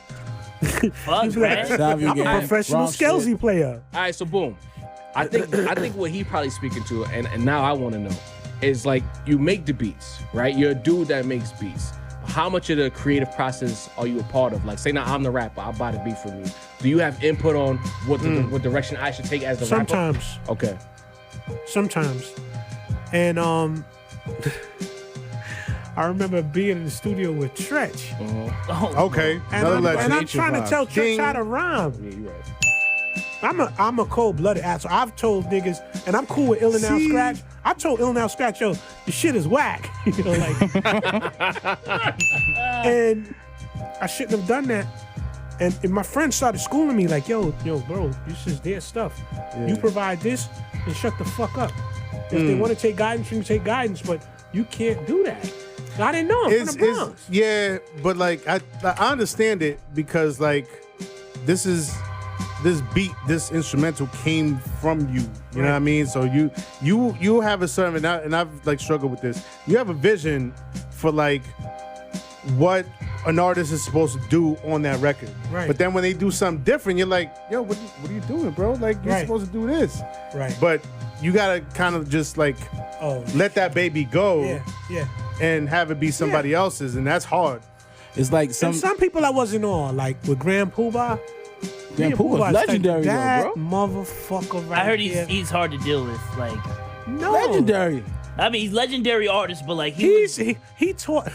Fuck, you'd be like, man. I'm a professional Skelzy player. All right, so boom. I think what he probably speaking to, and now I want to know, is like you make the beats, right? You're a dude that makes beats. How much of the creative process are you a part of? Like, say now I'm the rapper, I buy the beat from you. Do you have input on what direction I should take as the rapper? Sometimes. Okay. Sometimes. And I remember being in the studio with Tretch. Oh, Okay. And Another I'm, legend. and I'm trying to tell Tretch Ding. how to rhyme. Yeah, you right. I'm a cold-blooded asshole. I've told niggas, and I'm cool with Ill and Now See? Scratch. I told Ill and Now Scratch, yo, your shit is whack. You know, like. And I shouldn't have done that. And my friend started schooling me like, yo, bro, this is their stuff. You provide this, and shut the fuck up. If they want to take guidance, you can take guidance, but you can't do that. I didn't know. I'm from the Bronx. Yeah, but like I understand it because like this beat, this instrumental came from you. You know what I mean? So you have a certain, and I've like struggled with this. You have a vision for like what an artist is supposed to do on that record. Right. But then when they do something different, you're like, yo, what are you doing, bro? Like you're Right. supposed to do this. Right. But you gotta kind of just like let that baby go. Yeah. And have it be somebody else's, and that's hard. It's like Some people I wasn't on, like with Grand Poobah. Grand Poobah's legendary, that though, bro. motherfucker right I heard there. he's hard to deal with. Like, No. Legendary. I mean, he's legendary artist, but like He taught.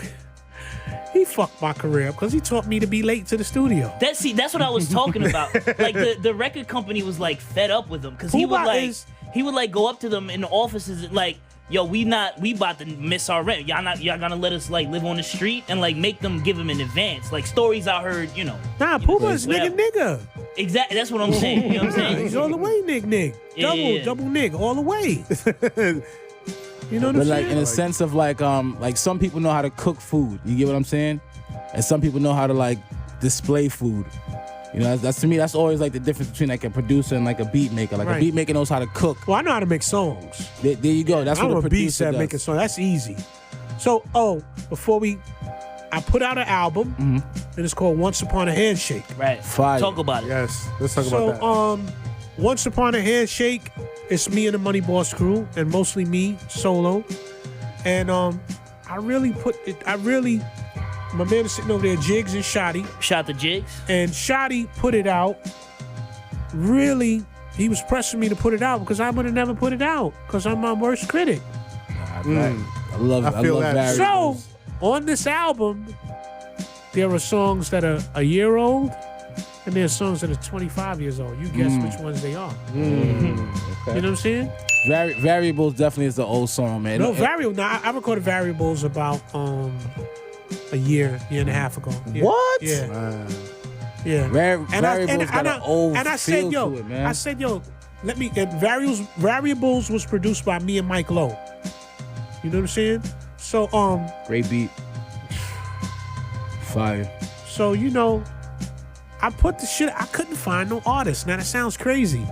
He fucked my career because he taught me to be late to the studio. that's what I was talking about. Like the record company was like fed up with him because he would like go up to them in the offices and like, yo, we about to miss our rent. Y'all gonna let us like live on the street and like make them give him in advance. Like stories I heard, you know. Nah, Poobah's whatever. nigga. Exactly. That's what I'm saying. You know what I'm saying? He's all the way, nig. Yeah. Double nig, all the way. You know what I'm But like saying? in a sense of like some people know how to cook food. You get what I'm saying? And some people know how to like display food. You know, that's to me, that's always like the difference between like a producer and like a beat maker. Like Right. a beat maker knows how to cook. Well, I know how to make songs. There you go. That's I'm what a a beast producer at does. making songs. That's easy. So, I put out an album, and it's called Once Upon a Handshake. Right. Fire. Talk about it. Yes, let's talk So, about that. Once Upon a Handshake, it's me and the Moneyboss crew, and mostly me solo. And my man is sitting over there, Jigs and Shotty, Shot the jigs. and Shotty put it out. Really, he was pressing me to put it out because I would have never put it out because I'm my worst critic. I love I feel that. variables. So, on this album, there are songs that are a year old, and there are songs that are 25 years old. You guess which ones they are. You know what I'm saying? Variables definitely is the old song, man. No, Variable. Now, I recorded Variables about a year and a half ago. Yeah. What? Yeah. Yeah. Variables got an old and I feel said, yo, to it, man. let me. And Variables was produced by me and Mike Lowe. You know what I'm saying? So Great beat. Fire. So, I put the shit, I couldn't find no artists. Now, that sounds crazy.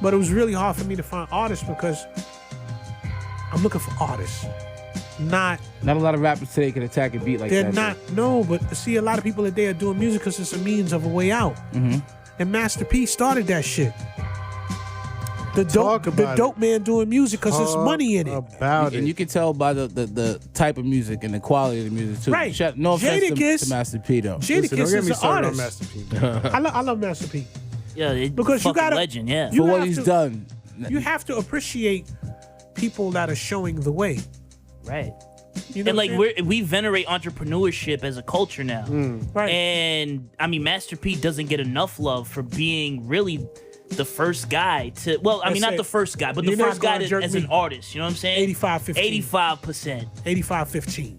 But it was really hard for me to find artists because I'm looking for artists. not. Not a lot of rappers today can attack a beat like They're that. not. No, but see, a lot of people today are doing music because it's a means of a way out. Mm-hmm. And Master P started that shit. The Talk dope, about the dope man doing music because there's money in it. About And you can tell by the type of music and the quality of the music too. Right. No offense Jadakiss- to Master P though. Jadakiss Listen, don't get is me an started on artist. Master P. I love Master P. Yeah, Because you fucking gotta- legend. Yeah. you For what have he's to- done. You have to appreciate people that are showing the way. Right. You know And what like I'm saying? we venerate entrepreneurship as a culture now. Right. And I mean, Master P doesn't get enough love for being really the first guy to. Well, I mean, not Let's say, the first guy, but the you're not first guy gonna jerk as me. an artist. You know what I'm saying? 85-15. 85%. 85-15.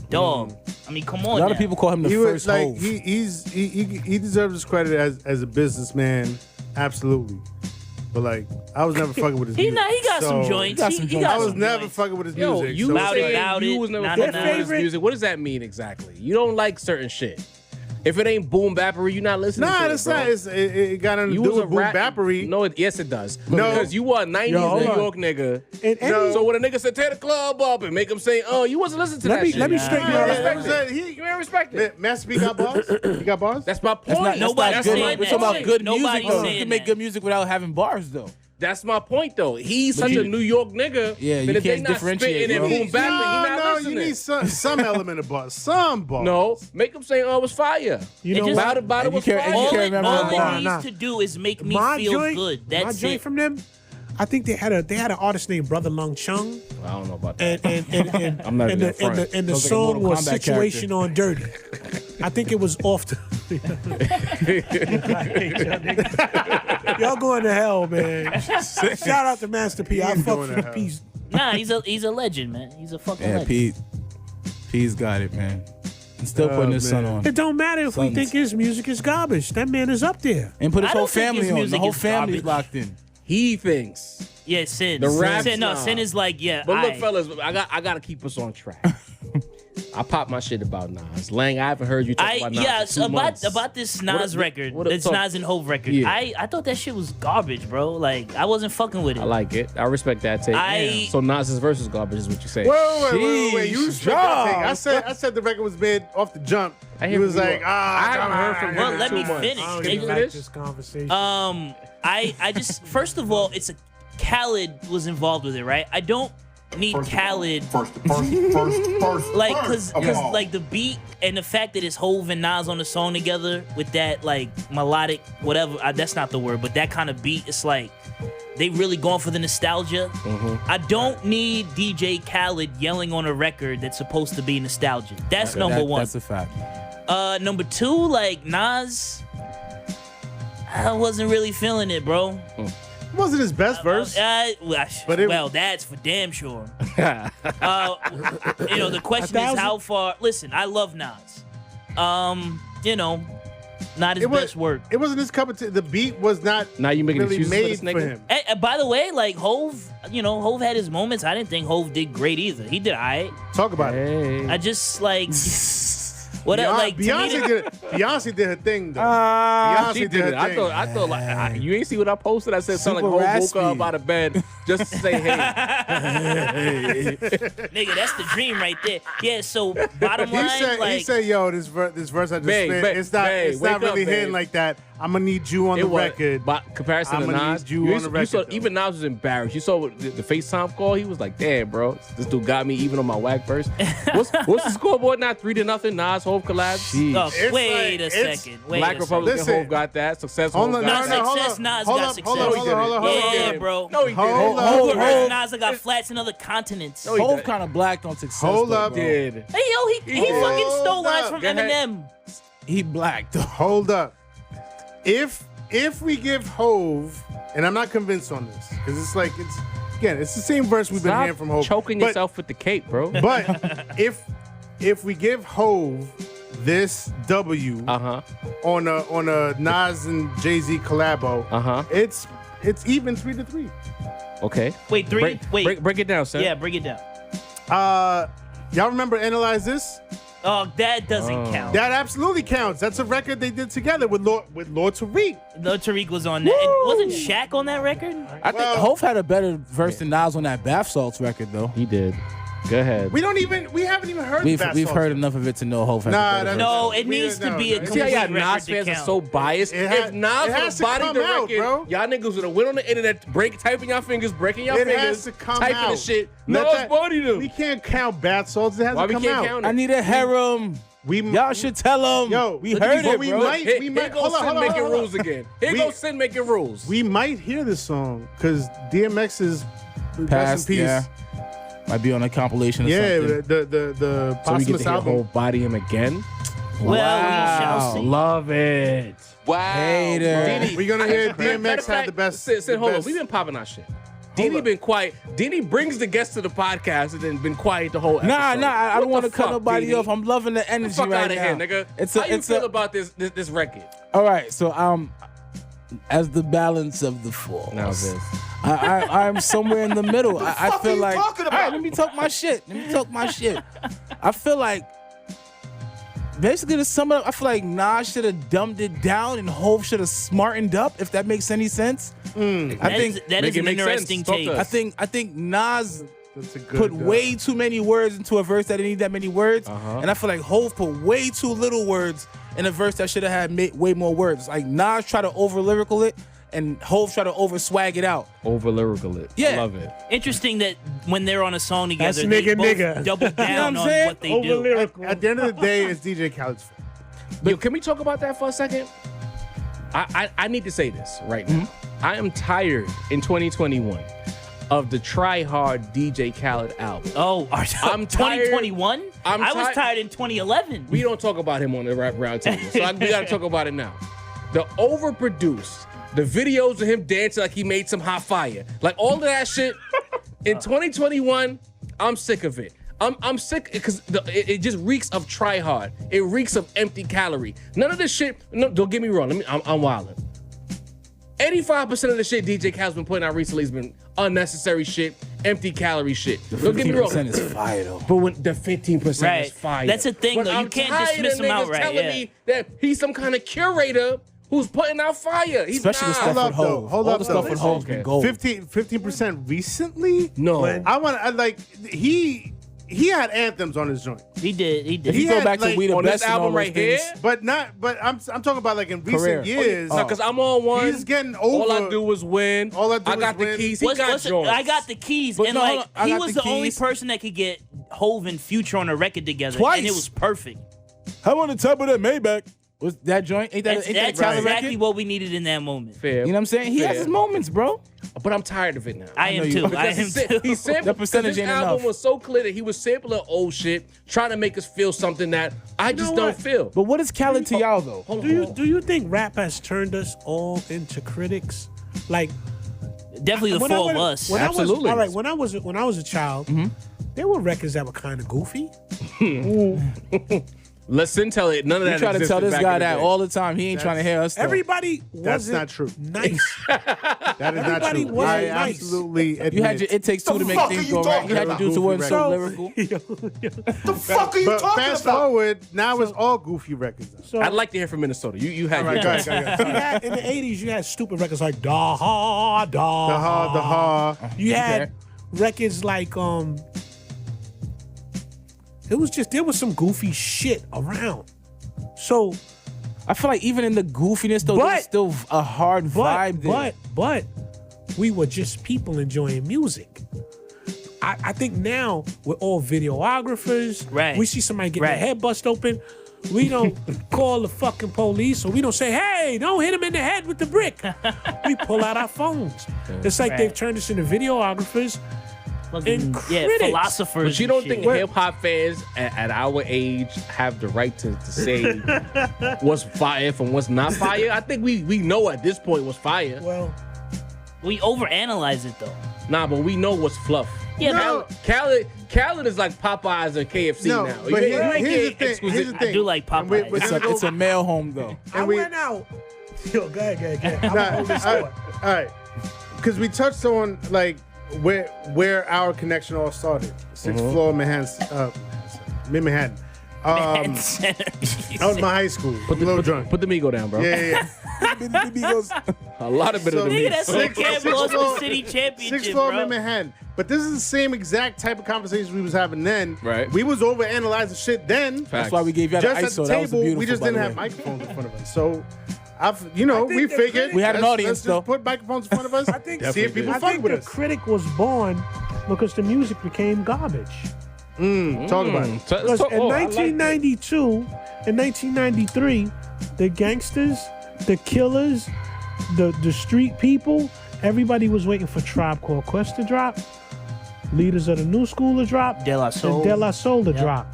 Dog. I mean, come on. A lot now. of people call him the He first was like Hov. he deserves his credit as a businessman, absolutely. But like I was never fucking with his music. He got some So, joints. got He some got joints. I was some never joints. fucking with his Yo, music. you so Bout it, saying bout you it. was never Nah, fucking nah, with nah. his music. What does that mean exactly? You don't like certain shit. If it ain't boom bappery, you not listening to Nah, it, that's bro. not. It got nothing to You do was a with boom rap. bappery. No, yes it does. No. Because you were a 90s hold New on. York nigga. And any- No. So when a nigga said tear the club up and make him say, oh, you wasn't listening to Let that me- shit. let me Nah, straighten you you ain't out. respect it. You ain't respect it. Master P got bars. He got bars. That's my point. That's not Nobody's good. saying We're that. talking about good Nobody's music though. saying You can make that. good music without having bars though. That's my point, though. He's such you- a New York nigga. Yeah, that you if they can't not differentiate, spitting bro. and boom bap, he not No, listening. you need some element of bars. Some bars. No, make him say, "Oh, it was fire." You It know just- what? About it And you was can't- fire. and you All can't it, remember all the it bar. needs Nah. to do is make me My feel joint, good. my That's joint it. from them. I think they had an artist named Brother Lung Chung, I don't know about that. and I'm not and even the, and front. the, and the Sounds like a song Mortal was Kombat Situation on Dirty. I think it was off the. Y'all going to hell, man. Shout out to Master P. I ain't fuck going for to the hell. piece. Nah, he's a legend, man. He's a fucking Yeah, legend. P's got it, man. And still putting his son man. on. It don't matter if we Sons. think his music is garbage. That man is up there. And put his I whole don't think his family on. The music whole is family's garbage. locked in. He thinks. Yeah, Sin. The rap Sin, no, snob. Sin is like, yeah. But look, aight. fellas, I gotta keep us on track. I pop my shit about Nas. Lang, I haven't heard you talk about Nas. Yeah, for 2 months. about this What Nas a- record, what a this talk- Nas and Hov record. Yeah. I thought that shit was garbage, bro. Like I wasn't fucking with it. I like it. I respect that take. So Nas's verse is garbage, is what you say. Wait. You Sheesh, respect that take. John. I said the record was made off the jump. I He hear was from you. like, I haven't heard from Well, him in let 2 me months. finish. I don't Take even it. like this conversation. I just first of all, it's a Khaled was involved with it, right? I don't need Khaled First. like cause like the beat and the fact that it's Hov and Nas on the song together with that like melodic whatever that's not the word, but that kind of beat, it's like they really going for the nostalgia. I don't need DJ Khaled yelling on a record that's supposed to be nostalgic. That's number one. That's a fact. Number two, like Nas, I wasn't really feeling it, bro. It wasn't his best verse. But Well, that's for damn sure. The question is 1,000? how far. Listen, I love Nas. Not his best work. It wasn't his cup of tea. The beat was not Now you making really excuses for made this for nigga? him. And by the way, like Hov, Hov had his moments. I didn't think Hov did great either. He did alright. Talk about it. Hey. I just like what like to me, Beyonce did her thing though. She did it. I thought like you ain't see what I posted. I said something Super like Hov woke raspy. up out of bed just to say hey. nigga, that's the dream right there. Yeah. So bottom line, He said, "Yo, this verse I just Babe, spit, babe, it's not babe, wake really up, hitting babe. like that. I'm gonna need you on the record." By comparison to I'ma Nas, need you on the saw, record, though. even Nas was embarrassed. You saw the FaceTime call. He was like, "Damn, bro, this dude got me even on my whack verse." What's the scoreboard now? 3-0. Nas Hov collabs. Oh, It's wait like- a it's second. Wait Black a second. Republican Listen. Hov got that. Success Hold Hov on, got No, that. success, Nas got success. Hold on. Yeah, bro. No, he Hold didn't. up. Google Hov- Nas got flats in other continents. No, he Hov did. kind of blacked on success. Hold though, up. bro. Did. Hey, yo, he Hold fucking stole lines up. from Go ahead. Eminem. He blacked. though. Hold up. If we give Hove, and I'm not convinced on this, because it's the same verse we've been Stop hearing from Hove. choking But- yourself with the cape, bro. But if we give Hove this W Uh-huh. on a Nas and Jay-Z collabo, Uh-huh. it's even 3-3. Okay. Wait, three. Wait. Break it down, son. Yeah, break it down. Y'all remember Analyze This? Oh, that doesn't count. That absolutely counts. That's a record they did together with Lord Tariq. No, Tariq was on that. And wasn't Shaq on that record? I think Hov had a better verse than Nas on that Bath Salts record, though. He did. Go ahead. We haven't even heard We've Bath heard Salts. enough of it to know Hov has Nah, a better that's- version. No, it We- needs to no, be no. a See See how complete y'all record Nas to fans are count. so biased? It has- If Nas it would has have to bodied come the out, record, bro. y'all niggas would have went on the internet, typing your fingers, breaking your It fingers, has to come typing out. the shit. Let Nas that- bodied him. We can't count Bath Salts. It has Why to we come can't out. count it? I need a harem. Y'all should tell him. Yo, we look, heard but it, we bro. might- Here, we might- goes hold on, Sin hold on, making hold on. rules again. Here We- goes Sin making rules. We might hear this song because DMX is Past, rest in peace. yeah. Might be on a compilation or Yeah, something. the so we get posthumous to hear album. Hov body him again. Well, we shall see. Love it. Wow. Hater. We're gonna hear Matter DMX of have fact, the best. Sin, the hold on. best- We've been popping our shit. Dini been quiet. Dini brings the guests to the podcast and then been quiet the whole episode. Nah, I What don't want the to cut fuck, nobody Dini? off. I'm loving the Get energy the fuck right out of now. here, nigga. How you feel about this record? All right, so as the balance of the force. Now this. I'm somewhere in the middle. I fuck feel are you like, talking all right, about? let me talk my shit. I feel like, basically to sum it up, I feel like Nas should have dumbed it down and Hov should have smartened up, if that makes any sense. That is Make it an make interesting sense. Talk take. to us. I think Nas That's a good, put way too many words into a verse that didn't need that many words, and I feel like Hov put way too little words in a verse that should have had way more words. Like Nas tried to over lyrical it, and Hov tried to over swag it out. Over lyrical it. Yeah. I love it. Interesting that when they're on a song together, That's they nigga, both nigga. double down what I'm on saying? what they do. At the end of the day, it's DJ Khaled's fault. Yo, can we talk about that for a second? I need to say this right now. I am tired in 2021 of the Try Hard DJ Khaled album. Oh, I'm tired. 2021? I'm I was tired- tired in 2011. We don't talk about him on the rap round table, so we gotta talk about it now. The overproduced, the videos of him dancing like he made some hot fire, like all of that shit. In 2021, I'm sick of it. I'm sick because it just reeks of try hard. It reeks of empty calorie. None of this shit. No, don't get me wrong. I'm wilding. 85% of the shit DJ Khaled's been putting out recently has been unnecessary shit, empty calorie shit. Don't get me wrong. 15% is fire though. But when the 15% Right. is fire. That's the thing, But though. You I'm can't tired dismiss of him niggas outright, telling yeah. me that he's some kind of curator who's putting out fire. He's Especially the not. stuff Hold with up, though. Hov. Hold All up, the stuff though. with Hov's Okay. been gold. 15% recently? No. I like he had anthems on his joint. He did. If you He go had, back to like, We the on Best this and all album those right things, here, But I'm talking about like in Career. recent years. No, because I'm on one. He's getting All I over- do is win. All I do I is got the win. keys. He What's- got what's it- joints. I got the keys, But and no, hold like on. I he got was the the only keys. person that could get Hov and Future on a record together, Twice. and it was perfect. How on the top of that Maybach? Was that joint? Ain't that That's Khaled exactly record? what we needed in that moment. Fair. You know what I'm saying? He has Fair. his moments, bro. But I'm tired of it now. I know am you- too. I Because am too. he sampled, That percentage this ain't album enough. was so clear that he was sampling old shit, trying to make us feel something that I just know don't what? feel. But what is Khaled to y'all though? Hold on, Do you hold on. do you think rap has turned us all into critics? Like Definitely the when I four of was- us. when I was- Absolutely. all right, when I was a child, there were records that were kind of goofy. Listen, tell it. None of You that try to existed tell this back guy in the that day. all the time. He ain't trying to hear us. Though. Everybody That's wasn't not true. nice. That is not Everybody true. wasn't I nice. absolutely admit You had your It Takes Two to make fuck things are you go right. talking You had to about? do to word so So- lyrical. The fuck are you But talking fast about? forward, now it's all goofy records. So I'd like to hear from Minnesota. You had All your right, go ahead. you had, in the 80s, you had stupid records like Da Ha Da. The ha. You had Okay. records like there was some goofy shit around. So I feel like even in the goofiness though, But- there's still a hard vibe there. but we were just people enjoying music. I think now we're all videographers. Right. We see somebody get their Right. head bust open. We don't call the fucking police, or we don't say, "Hey, don't hit him in the head with the brick." We pull out our phones. It's like they've Right. turned us into videographers. Fucking, yeah, critics. philosophers. But you don't and think shit. hip hop fans at our age have the right to say what's fire from what's not fire? I think we know at this point what's fire. Well, we overanalyze it though? Nah, but we know what's fluff. Yeah, No. Khaled is like Popeyes or KFC No, now. but You ain't here's the getting thing. exquisite- Here's the I thing. do like And we- Popeyes. we're It's gonna a mail home though. I we- went out. Yo, go ahead. I'm Nah, gonna hold this all thought. right, because we touched on like where our connection all started. Sixth floor, Manhattan, Manhattan. Manhattan Center. That was my high school. Put a little drunk. Put the Migo down, bro. Yeah. A lot of bit of the Nigga, Migo. that's Six- what Cam six lost floor- the city championship, Sixth floor bro. in Manhattan. But this is the same exact type of conversations we was having then. Right. We was over analyzing shit then. That's why we gave you the Just at ISO. the That was table, beautiful. we just by the didn't have way. microphones in front of us. So, we the figured critic- We had an let's- audience, let's though. just put microphones in front of us. I think see if people I fuck think with the us. critic was born because the music became garbage. Talk about it. Because in 1992 and 1993, the gangsters, the killers, the street people, everybody was waiting for Tribe Called Quest to drop, Leaders of the New School to drop, De La Soul. and De La Soul to drop.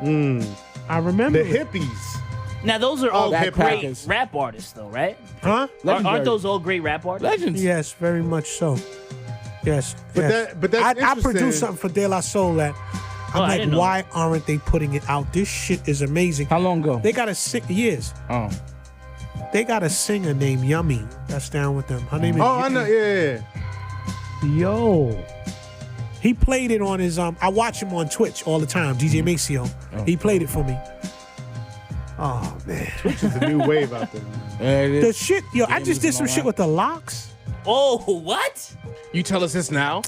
I remember The it. hippies. Now those are all great Backpackers. rap artists, though, right? Huh? Legendary. Aren't those all great rap artists? Legends? Yes, very much so. Yes. But yes. that's I interesting. produced something for De La Soul that I'm I like, didn't know why aren't they putting it out? This shit is amazing. How long ago? They got a 6 years. Oh. They got a singer named Yummy that's down with them. Her name is Oh, I know. Yeah. Yo. He played it on his I watch him on Twitch all the time, DJ Maceo. He played it for me. Oh man. It's a new wave out there. Yeah, it The is. shit, yo, I just did some moving shit on. with the locks. Oh, what? You tell us this now?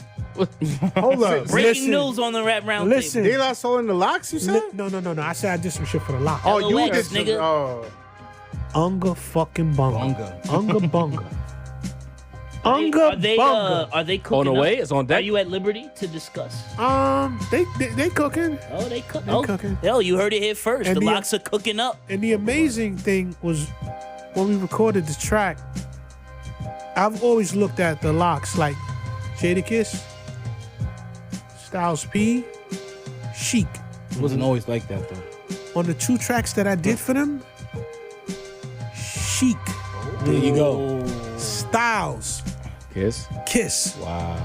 Hold up. Breaking Listen. news on the Rap Roundtable. Listen. De La Soul in the locks, you said? No. I said I did some shit for the locks. Oh, you LOX, did some, nigga. oh. Unga fucking bunga. Unga bunga. Are Unga they bunga. are they cooking On the up? way? It's on deck? Are you at liberty to discuss? They cooking. Oh, they cook. They Oh, cooking. hell, you heard it here first. And the the- locks are cooking up. And the amazing thing was when we recorded the track, I've always looked at the locks like Jadakiss, Styles P, Chic. It wasn't always like that, though. On the 2 tracks that I did for them, Chic, There you go. Styles, Kiss. Kiss. Wow.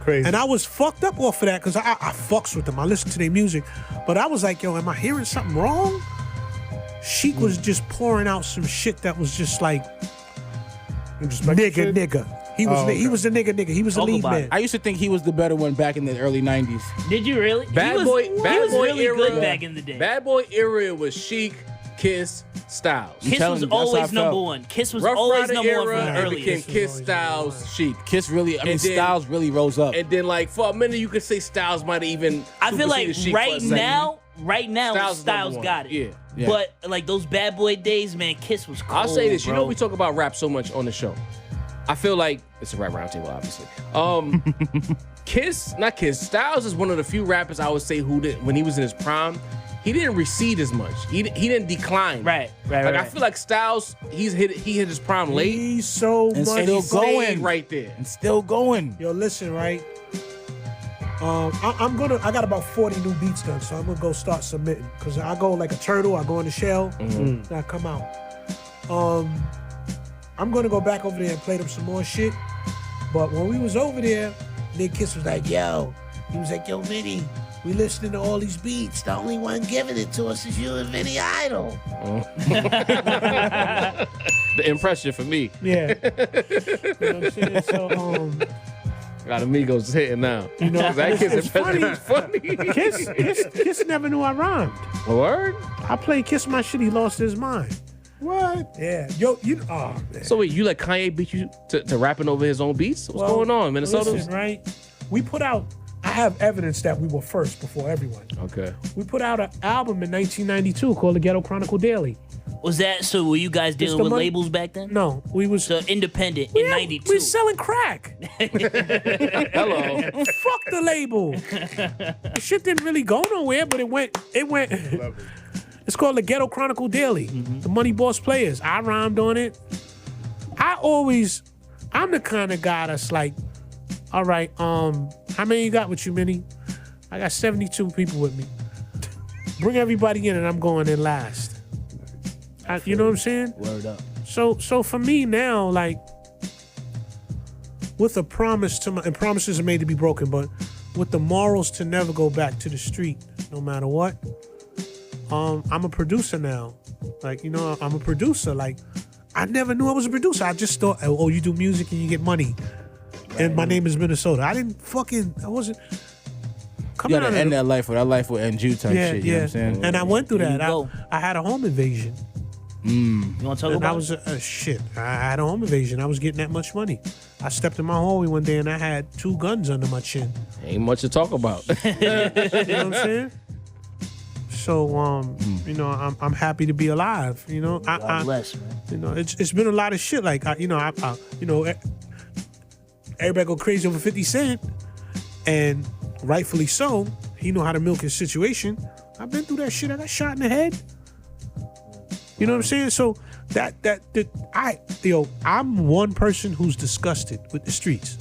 Crazy. And I was fucked up off of that because I fucks with them. I listen to their music. But I was like, yo, am I hearing something wrong? Chic was just pouring out some shit that was just like, nigga. He was he was the nigga. He was the Talk lead about man. it. I used to think he was the better one back in the early 90s. Did you really? Bad he Boy was really era. good back in the day. Bad Boy era was Chic, Kiss, Styles. Kiss telling was you, that's how I always number felt. one. Kiss was Rough always Rider number one era, from the it early became years. Kiss, Styles, Chic. Kiss really, I mean, And then- Styles really rose up. And then, like, for a minute, you could say Styles might have even. I feel like superseded Chic for a right second. now, Styles Styles is number got one. it. Yeah. But like those Bad Boy days, man, Kiss was cold. I'll say this. You bro. know, we talk about rap so much on the show. I feel like it's a rap roundtable, obviously. Styles is one of the few rappers I would say who did, when he was in his prime, he didn't recede as much. He didn't decline. Right. Like I right. feel like Styles, he hit his prime late, He's so And much. and he still stayed going. right there. and still going. Yo, listen, right? I got about 40 new beats done, so I'm gonna go start submitting. Cause I go like a turtle, I go in the shell, then I come out. I'm gonna go back over there and play them some more shit. But when we was over there, Nick Kiss was like, yo, Vinny, we listening to all these beats. The only one giving it to us is you and Vinny Idol. The impression for me. Yeah. You know what I'm saying? So Got Amigos hitting now. you know, That kid's it's impression is funny. Kiss never knew I rhymed. Word? I played Kiss My Shit, he lost his mind. What? Yeah. Yo, oh man. So wait, you let Kanye beat you to rapping over his own beats? What's Well, going on, Minnesota? Listen, right? We put out, I have evidence that we were first before everyone. Okay. We put out an album in 1992 called The Ghetto Chronicle Daily. Was that so? Were you guys dealing the with money- labels back then? No, we was So independent we in had- '92. we selling crack. Hello. Fuck the label. The shit didn't really go nowhere, but it went. It's called The Ghetto Chronicle Daily. The Moneyboss Players. I rhymed on it. I'm the kind of guy that's like, all right, how many you got with you, Minnie? I got 72 people with me. Bring everybody in and I'm going in last. You know what I'm saying? Word up. So for me now, like, with a promise and promises are made to be broken, but with the morals to never go back to the street, no matter what. I'm a producer now. Like, you know, I'm a producer. Like, I never knew I was a producer. I just thought, oh, you do music and you get money. And my name is Minnesota. I wasn't. coming gotta out of end the- that life, or that life will end you type yeah, shit. You know what I'm saying? And I went through There that. you go. I had a home invasion. You want to talk And I about was shit. I had a home invasion. I was getting that much money. I stepped in my hallway one day and I had 2 guns under my chin. Ain't much to talk about. You know what I'm saying? So you know, I'm happy to be alive. You know, God bless, man. you know, it's been a lot of shit. Like you know, everybody go crazy over 50 Cent, and rightfully so. He know how to milk his situation. I've been through that shit. I got shot in the head. You know what I'm saying? So I'm one person who's disgusted with the streets.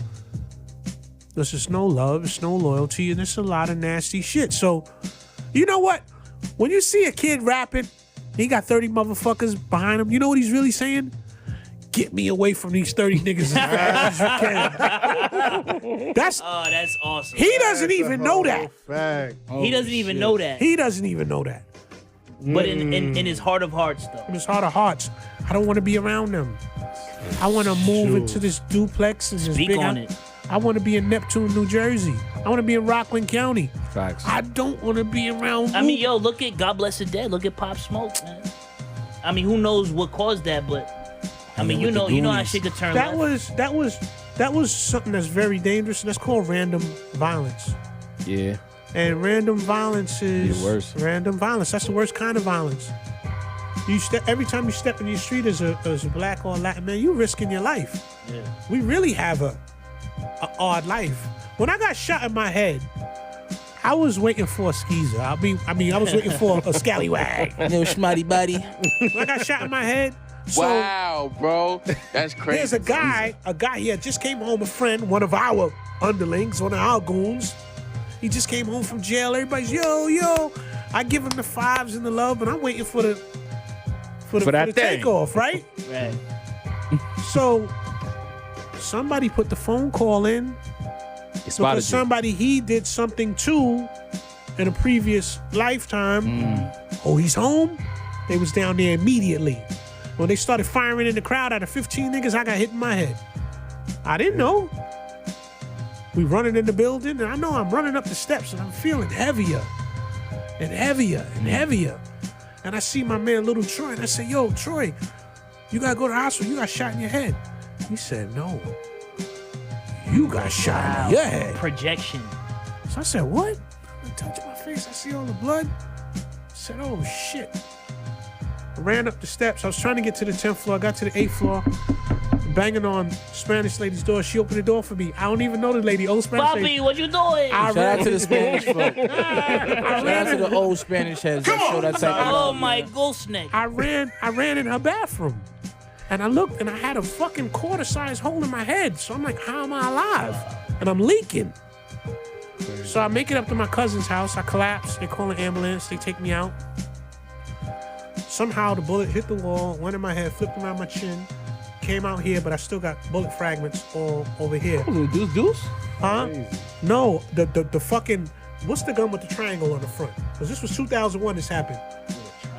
There's just no love, there's no loyalty, and there's a lot of nasty shit. So, you know what? When you see a kid rapping, he got 30 motherfuckers behind him, you know what he's really saying? Get me away from these 30 niggas as fast as you can. That's awesome. he doesn't even know that. Fact. He doesn't even know that. He doesn't even know that. But in his heart of hearts, though. In his heart of hearts, I don't want to be around them. I want to move into this duplex and this Speak big on house. it. I want to be in Neptune, New Jersey. I want to be in Rockland County. Facts. I don't want to be around. I mean, yo, look at God Bless the Dead. Look at Pop Smoke, man. I mean, who knows what caused that, but I mean, you know how shit could turn that left. that was something that's very dangerous. And that's called random violence. Yeah. And random violence is The worst. random violence. That's the worst kind of violence. Every time you step in the street as a black or Latin man, you risking your life. Yeah. We really have a odd life. When I got shot in my head, I was waiting for a skeezer. I was waiting for a scallywag. No schmatty body. When I got shot in my head. So Wow, bro. That's crazy. there's a guy here just came home, a friend, one of our underlings, one of our goons. He just came home from jail. Everybody's yo. I give him the 5s and the love, and I'm waiting for the that thing. takeoff, right? Right. So somebody put the phone call in He spotted because somebody he did something to in a previous lifetime. Oh, he's home? They was down there immediately. When they started firing in the crowd out of 15 niggas, I got hit in my head. I didn't know. We running in the building, and I know I'm running up the steps, and I'm feeling heavier and heavier and heavier. And I see my man, Little Troy, and I say, yo, Troy, you gotta go to the hospital. You got shot in your head. He said, no. You got shot in your head. Projection. So I said, what? I touched my face. I see all the blood. I said, oh, shit. I ran up the steps. I was trying to get to the 10th floor. I got to the 8th floor. Banging on Spanish lady's door. She opened the door for me. I don't even know the lady. Old Spanish lady. Bobby, what you doing? I Shout out ran- to the Spanish folk. Shout out to the old Spanish heads that show that type of Oh love. my man. ghost neck. I ran in her bathroom. And I looked and I had a fucking quarter-sized hole in my head. So I'm like, how am I alive? And I'm leaking. So I make it up to my cousin's house. I collapse. They call an ambulance. They take me out. Somehow the bullet hit the wall, went in my head, flipped around my chin, came out here, but I still got bullet fragments all over here. Deuce? Huh? No, the fucking, what's the gun with the triangle on the front? Because this was 2001 this happened.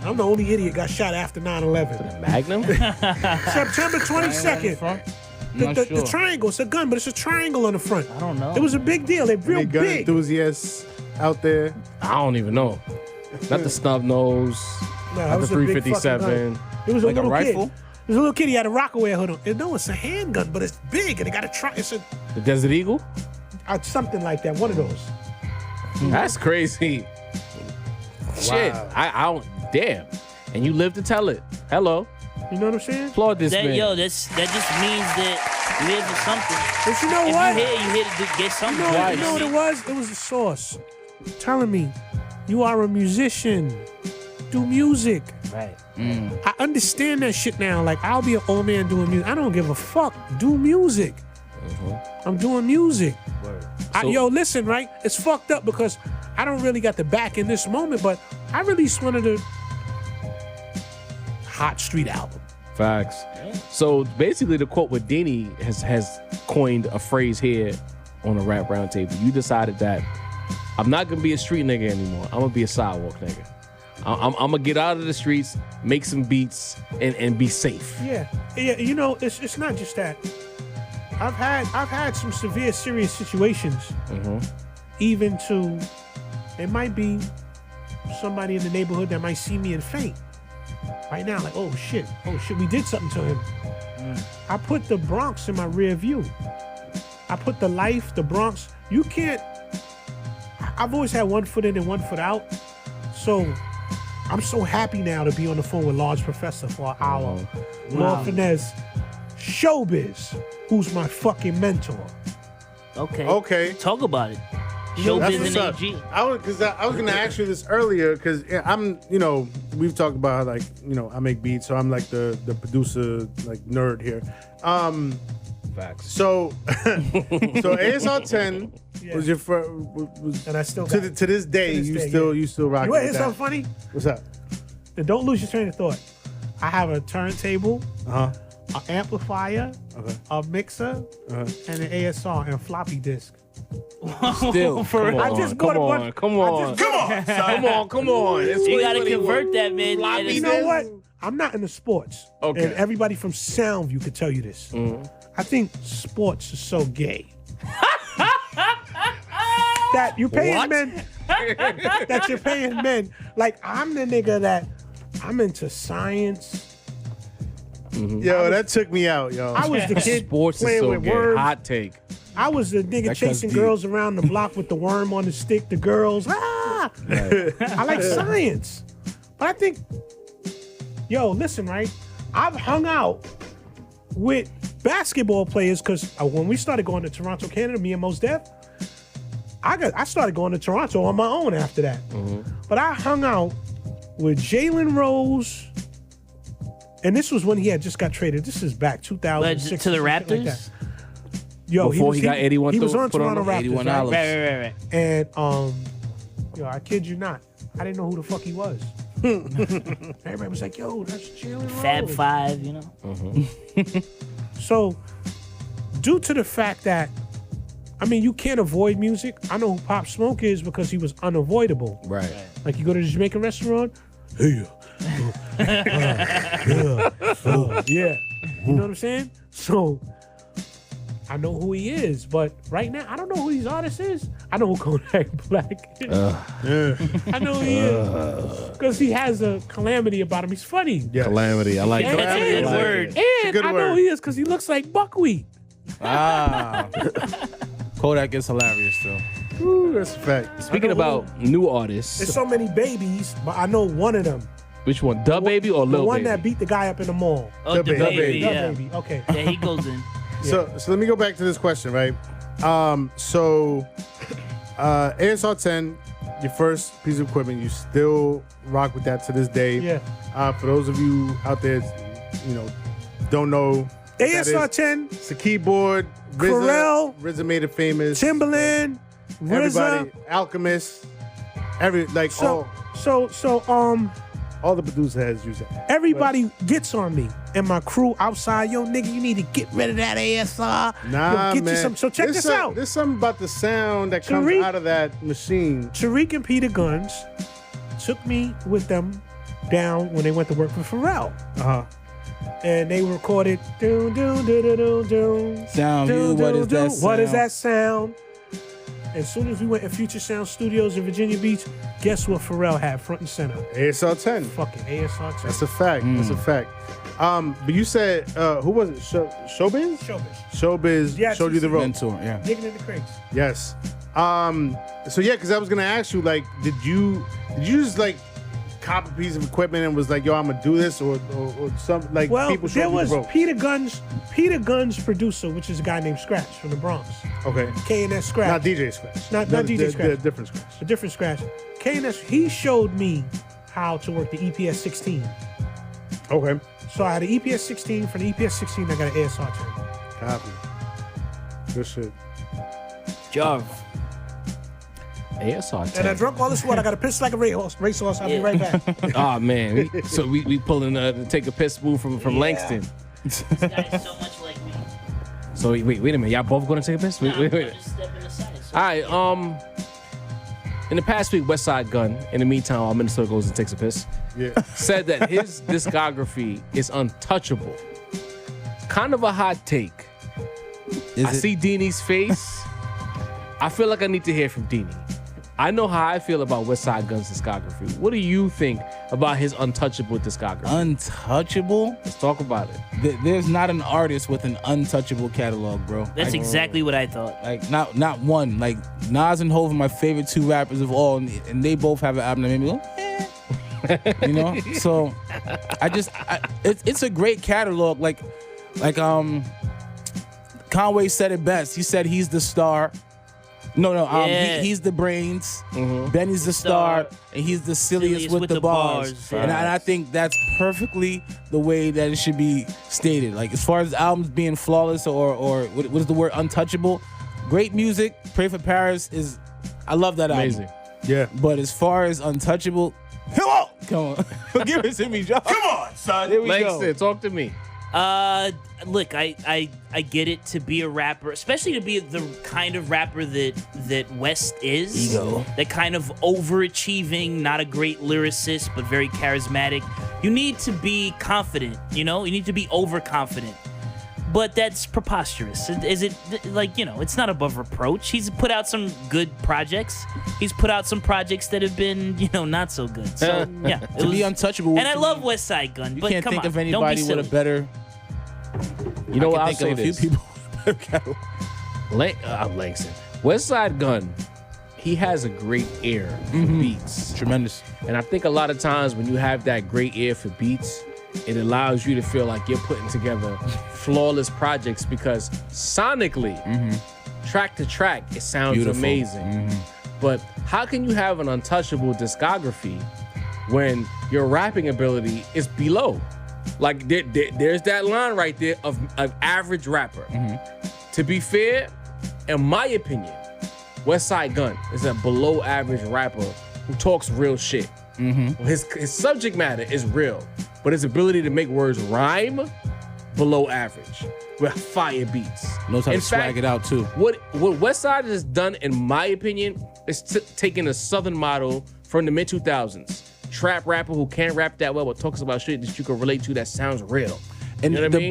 I'm the only idiot got shot after 9/11. Magnum? September 22nd. The triangle, it's a gun, but it's a triangle on the front. I don't know. It was a big deal. They're real Any gun big. enthusiasts out there? I don't even know. Not the snub nose. No, that Not the was a big fucking 357. gun. It was Like a a little rifle? kid. It was a little kid. He had a Rockaway hood on. And no, it's a handgun, but it's big, and it got a it's The Desert Eagle? something like that. One of those. That's crazy. Shit. I don't. Damn. And you live to tell it. Hello. You know what I'm saying? Applaud this man. That just means that you here for something. But you know If what? you here to get something. You know what it was? It was the source telling me, you are a musician. Do music. Right. I understand that shit now. Like, I'll be an old man doing music. I don't give a fuck. Do music. I'm doing music. Yo, listen, right? It's fucked up because I don't really got the back in this moment, but I released one of the Hot Street album. Facts. So basically, the quote with Dini has coined a phrase here on the Rap Roundtable. You decided that I'm not gonna be a street nigga anymore. I'm gonna be a sidewalk nigga. I'm gonna get out of the streets, make some beats, and be safe. Yeah. You know, it's not just that. I've had some severe, serious situations, even to It might be somebody in the neighborhood that might see me and faint. Right now, like, oh shit, we did something to him. I put the Bronx in my rear view. I put the life, the Bronx. You can't, I've always had one foot in and one foot out. So I'm so happy now to be on the phone with Large Professor for an hour. Lord Finesse, Showbiz, who's my fucking mentor. Okay. Talk about it. That's Showbiz what's and up. AG. I was gonna ask you this earlier because I'm, we've talked about how, like, I make beats, so I'm like the producer, like, nerd here. Facts. So ASR 10 was your first, And I still to got it. this day, To this you day, still yeah. you still rock. You want to hear something funny? What's up? And don't lose your train of thought. I have a turntable, Uh-huh. an amplifier, Okay. a mixer, and an ASR and floppy disk. Still, Come I on, just bought a come bunch. on, come on. Come on. It's You gotta 2021. convert that, man. Floppy And You it's- know what? I'm not into sports. Okay. And everybody from Soundview could tell you this. I think sports is so gay. That you're paying What? men. That you're paying men. Like, I'm the nigga that I'm into science. Yo, that took me out, yo. I was the kid Sports is playing so with gay. worms. Hot take. I was the nigga That chasing cuts deep. girls around the block with the worm on the stick, the girls. Ah! I like science. But I think, listen, right? I've hung out with basketball players because when we started going to Toronto, Canada, me and Mos Def, I started going to Toronto on my own after that. But I hung out with Jalen Rose, and this was when he had just got traded. This is back 2006. to the something like Raptors? that. Yo, Before he got 81 He was on put on Toronto Raptors, 81 right? olives. Right. And I kid you not, I didn't know who the fuck he was. Everybody was like, "Yo, that's Jalen Rose." Fab Five, you know. So, due to the fact that, you can't avoid music. I know who Pop Smoke is because he was unavoidable. Right. Like, you go to the Jamaican restaurant, hey, yeah. You know what I'm saying? So, I know who he is, but right now, I don't know who these artists is. I know who Kodak Black is. I know who he is. Because he has a calamity about him. He's funny. Yes. Calamity. I like And, that. That's a good and- word. and good I know word. who he is because he looks like buckwheat. Ah. Kodak is hilarious, though. Ooh, that's a fact. Speaking I know about new artists, There's so many babies, but I know one of them. which one? Da Baby or The Lil one Baby? that beat the guy up in the mall. Oh, The the Baby. baby, The yeah. baby. Okay. Yeah, he goes in. So let me go back to this question, right? ASR 10, your first piece of equipment, you still rock with that to this day. Yeah. For those of you out there, don't know, that ASR is- 10, it's a keyboard. Pharrell, RZA made it famous. Timbaland, Everybody, RZA. Alchemist, all the producer heads use that. Everybody gets on me. And my crew outside, yo, nigga, you need to get rid of that ASR. Nah, yo, get man. you some. So check There's this some- out. There's something about the sound that comes Tariq- out of that machine. Tariq and Peter Guns took me with them down when they went to work for Pharrell. Uh-huh. And they recorded doon doon doon doon doon doon. Sound doon, view, what doon, is that doon. What is sound? that sound? As soon as we went to Future Sound Studios in Virginia Beach, guess what Pharrell had front and center? ASR 10. Fucking ASR 10. That's a fact. That's a fact. But you said, who was it? Showbiz? Showbiz. Showbiz Yeah, showed you the rope. Mentor, yeah. Digging in the crates. Yes. So yeah, because I was gonna ask you, like, did you just like cop a piece of equipment and was like, yo, I'm gonna do this, or something like Well, people there showed you was the rope? Peter Gunn's producer, which is a guy named Scratch from the Bronx. Okay. K&S Scratch. Not DJ Scratch. Not No, DJ the Scratch. different Scratch. A different Scratch. K&S, he showed me how to work the EPS 16. Okay. So I had an EPS 16. From the EPS 16, I got an ASR 10. Copy. Good shit. Jarv. ASR 10. And I drunk all this water. I got to piss like a racehorse. I'll be right back. Oh man, so we pulling take a piss move from Langston. This guy is so much like me. So wait a minute, y'all both gonna take a piss? Wait. I'm just stepping aside. So All right. In the past week, Westside Gunn, in the meantime, our minister goes and takes a piss, Yeah. said that his discography is untouchable. Kind of a hot take. I see Deanie's face. I feel like I need to hear from Deanie. I know how I feel about Westside Gunn's discography. What do you think about his Untouchable discography? Untouchable? Let's talk about it. There's not an artist with an untouchable catalog, bro. That's exactly what I thought. Like not one. Like Nas and Hov are my favorite two rappers of all, and they both have an album that made me go, you know. So it's a great catalog. Like Conway said it best. He said he's the star. No, he's the brains. Benny's the star, and he's the silliest with the bars. And I think that's perfectly the way that it should be stated. Like as far as albums being flawless or what is the word, untouchable, great music. Pray for Paris I love that album. Amazing. Yeah. But as far as untouchable, come on, give it to me, John. Come on, son. There we Langston, go. talk to me. Look, I get it, to be a rapper, especially to be the kind of rapper that West is. Ego. That kind of overachieving, not a great lyricist, but very charismatic. You need to be confident, you know? You need to be overconfident. But that's preposterous. Is it, like, you know, it's not above reproach. He's put out some good projects. He's put out some projects that have been, you know, not so good. So, yeah. To be untouchable. And I love Westside Gunn, You but can't come think on, of don't be anybody with a silly. better. You know what? I I'll can say think of a this. few people with a better catalog. Langston. Westside Gunn, he has a great ear for beats. Tremendous. And I think a lot of times when you have that great ear for beats, it allows you to feel like you're putting together flawless projects because sonically, track to track, it sounds Beautiful. amazing. But how can you have an untouchable discography when your rapping ability is below? Like there's that line right there of average rapper. To be fair, in my opinion, Westside Gunn is a below average rapper who talks real shit. His subject matter is real, but his ability to make words rhyme, below average with fire beats. Knows how In to swag fact, it out too. What Westside has done, in my opinion, is taking a southern model from the mid 2000s. Trap rapper who can't rap that well, but talks about shit that you can relate to that sounds real. And You know what I mean?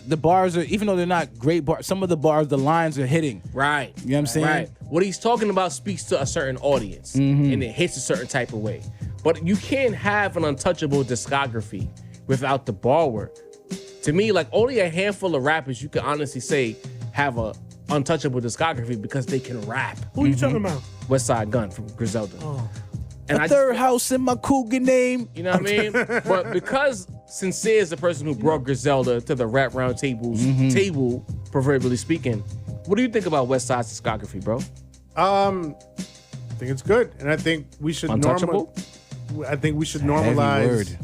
the bars are, even though they're not great bars, some of the bars, the lines are hitting. Right. You know what I'm saying? Right. What he's talking about speaks to a certain audience and it hits a certain type of way. But you can't have an untouchable discography without the bar work. To me, like only a handful of rappers you can honestly say have a untouchable discography because they can rap. Who you talking about? Westside Gunn from Griselda. Oh. And A third house in my cougar name. You know what I mean? But because Sincere is the person who brought Griselda to the Rap Roundtable's table, proverbially speaking, what do you think about Westside's discography, bro? I think it's good, and I think we should Untouchable? I think we should Heavy normalize. word.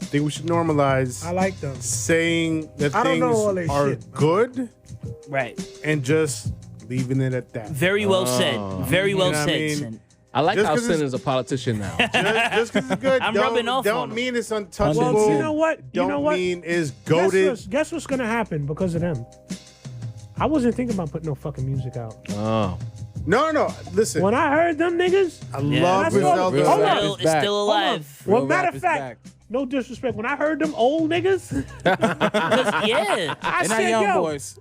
I think we should normalize I like them. saying that I don't know all things that are shit, man. good Right. and just leaving it at that. Very well said. Very well You know what I said. mean? Sin. I like Just how 'cause Sin it's- is a politician now. Just because it's good, I'm don't, rubbing off don't on 'em. mean it's untouchable. Well, you know what? You Don't know what? mean it's goated. Guess what's gonna happen because of them? I wasn't thinking about putting no fucking music out. Oh. No. Listen, When I heard them niggas, I Yeah. love That's all- Griselda. Real Hold rap on. is It's back. still hold on. alive. Well, Real matter rap of is fact, back. no disrespect. When I heard them old niggas, Yeah. I And our said, young yo, boys.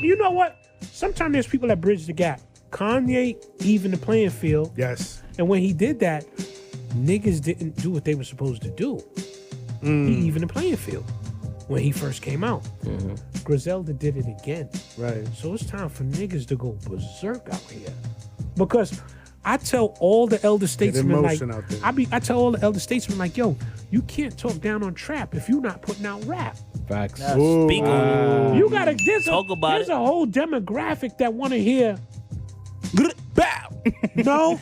you know what? Sometimes there's people that bridge the gap. Kanye even the playing field, Yes. and when he did that, niggas didn't do what they were supposed to do. He even the playing field when he first came out. Griselda did it again. Right. So it's time for niggas to go berserk out here. Because I tell all the elder statesmen, like, emotion out there. I tell all the elder statesmen, like, yo, you can't talk down on trap if you're not putting out rap. Facts. Speak on it. You gotta, Talk about there's it. a whole demographic that wanna hear, Bow. no,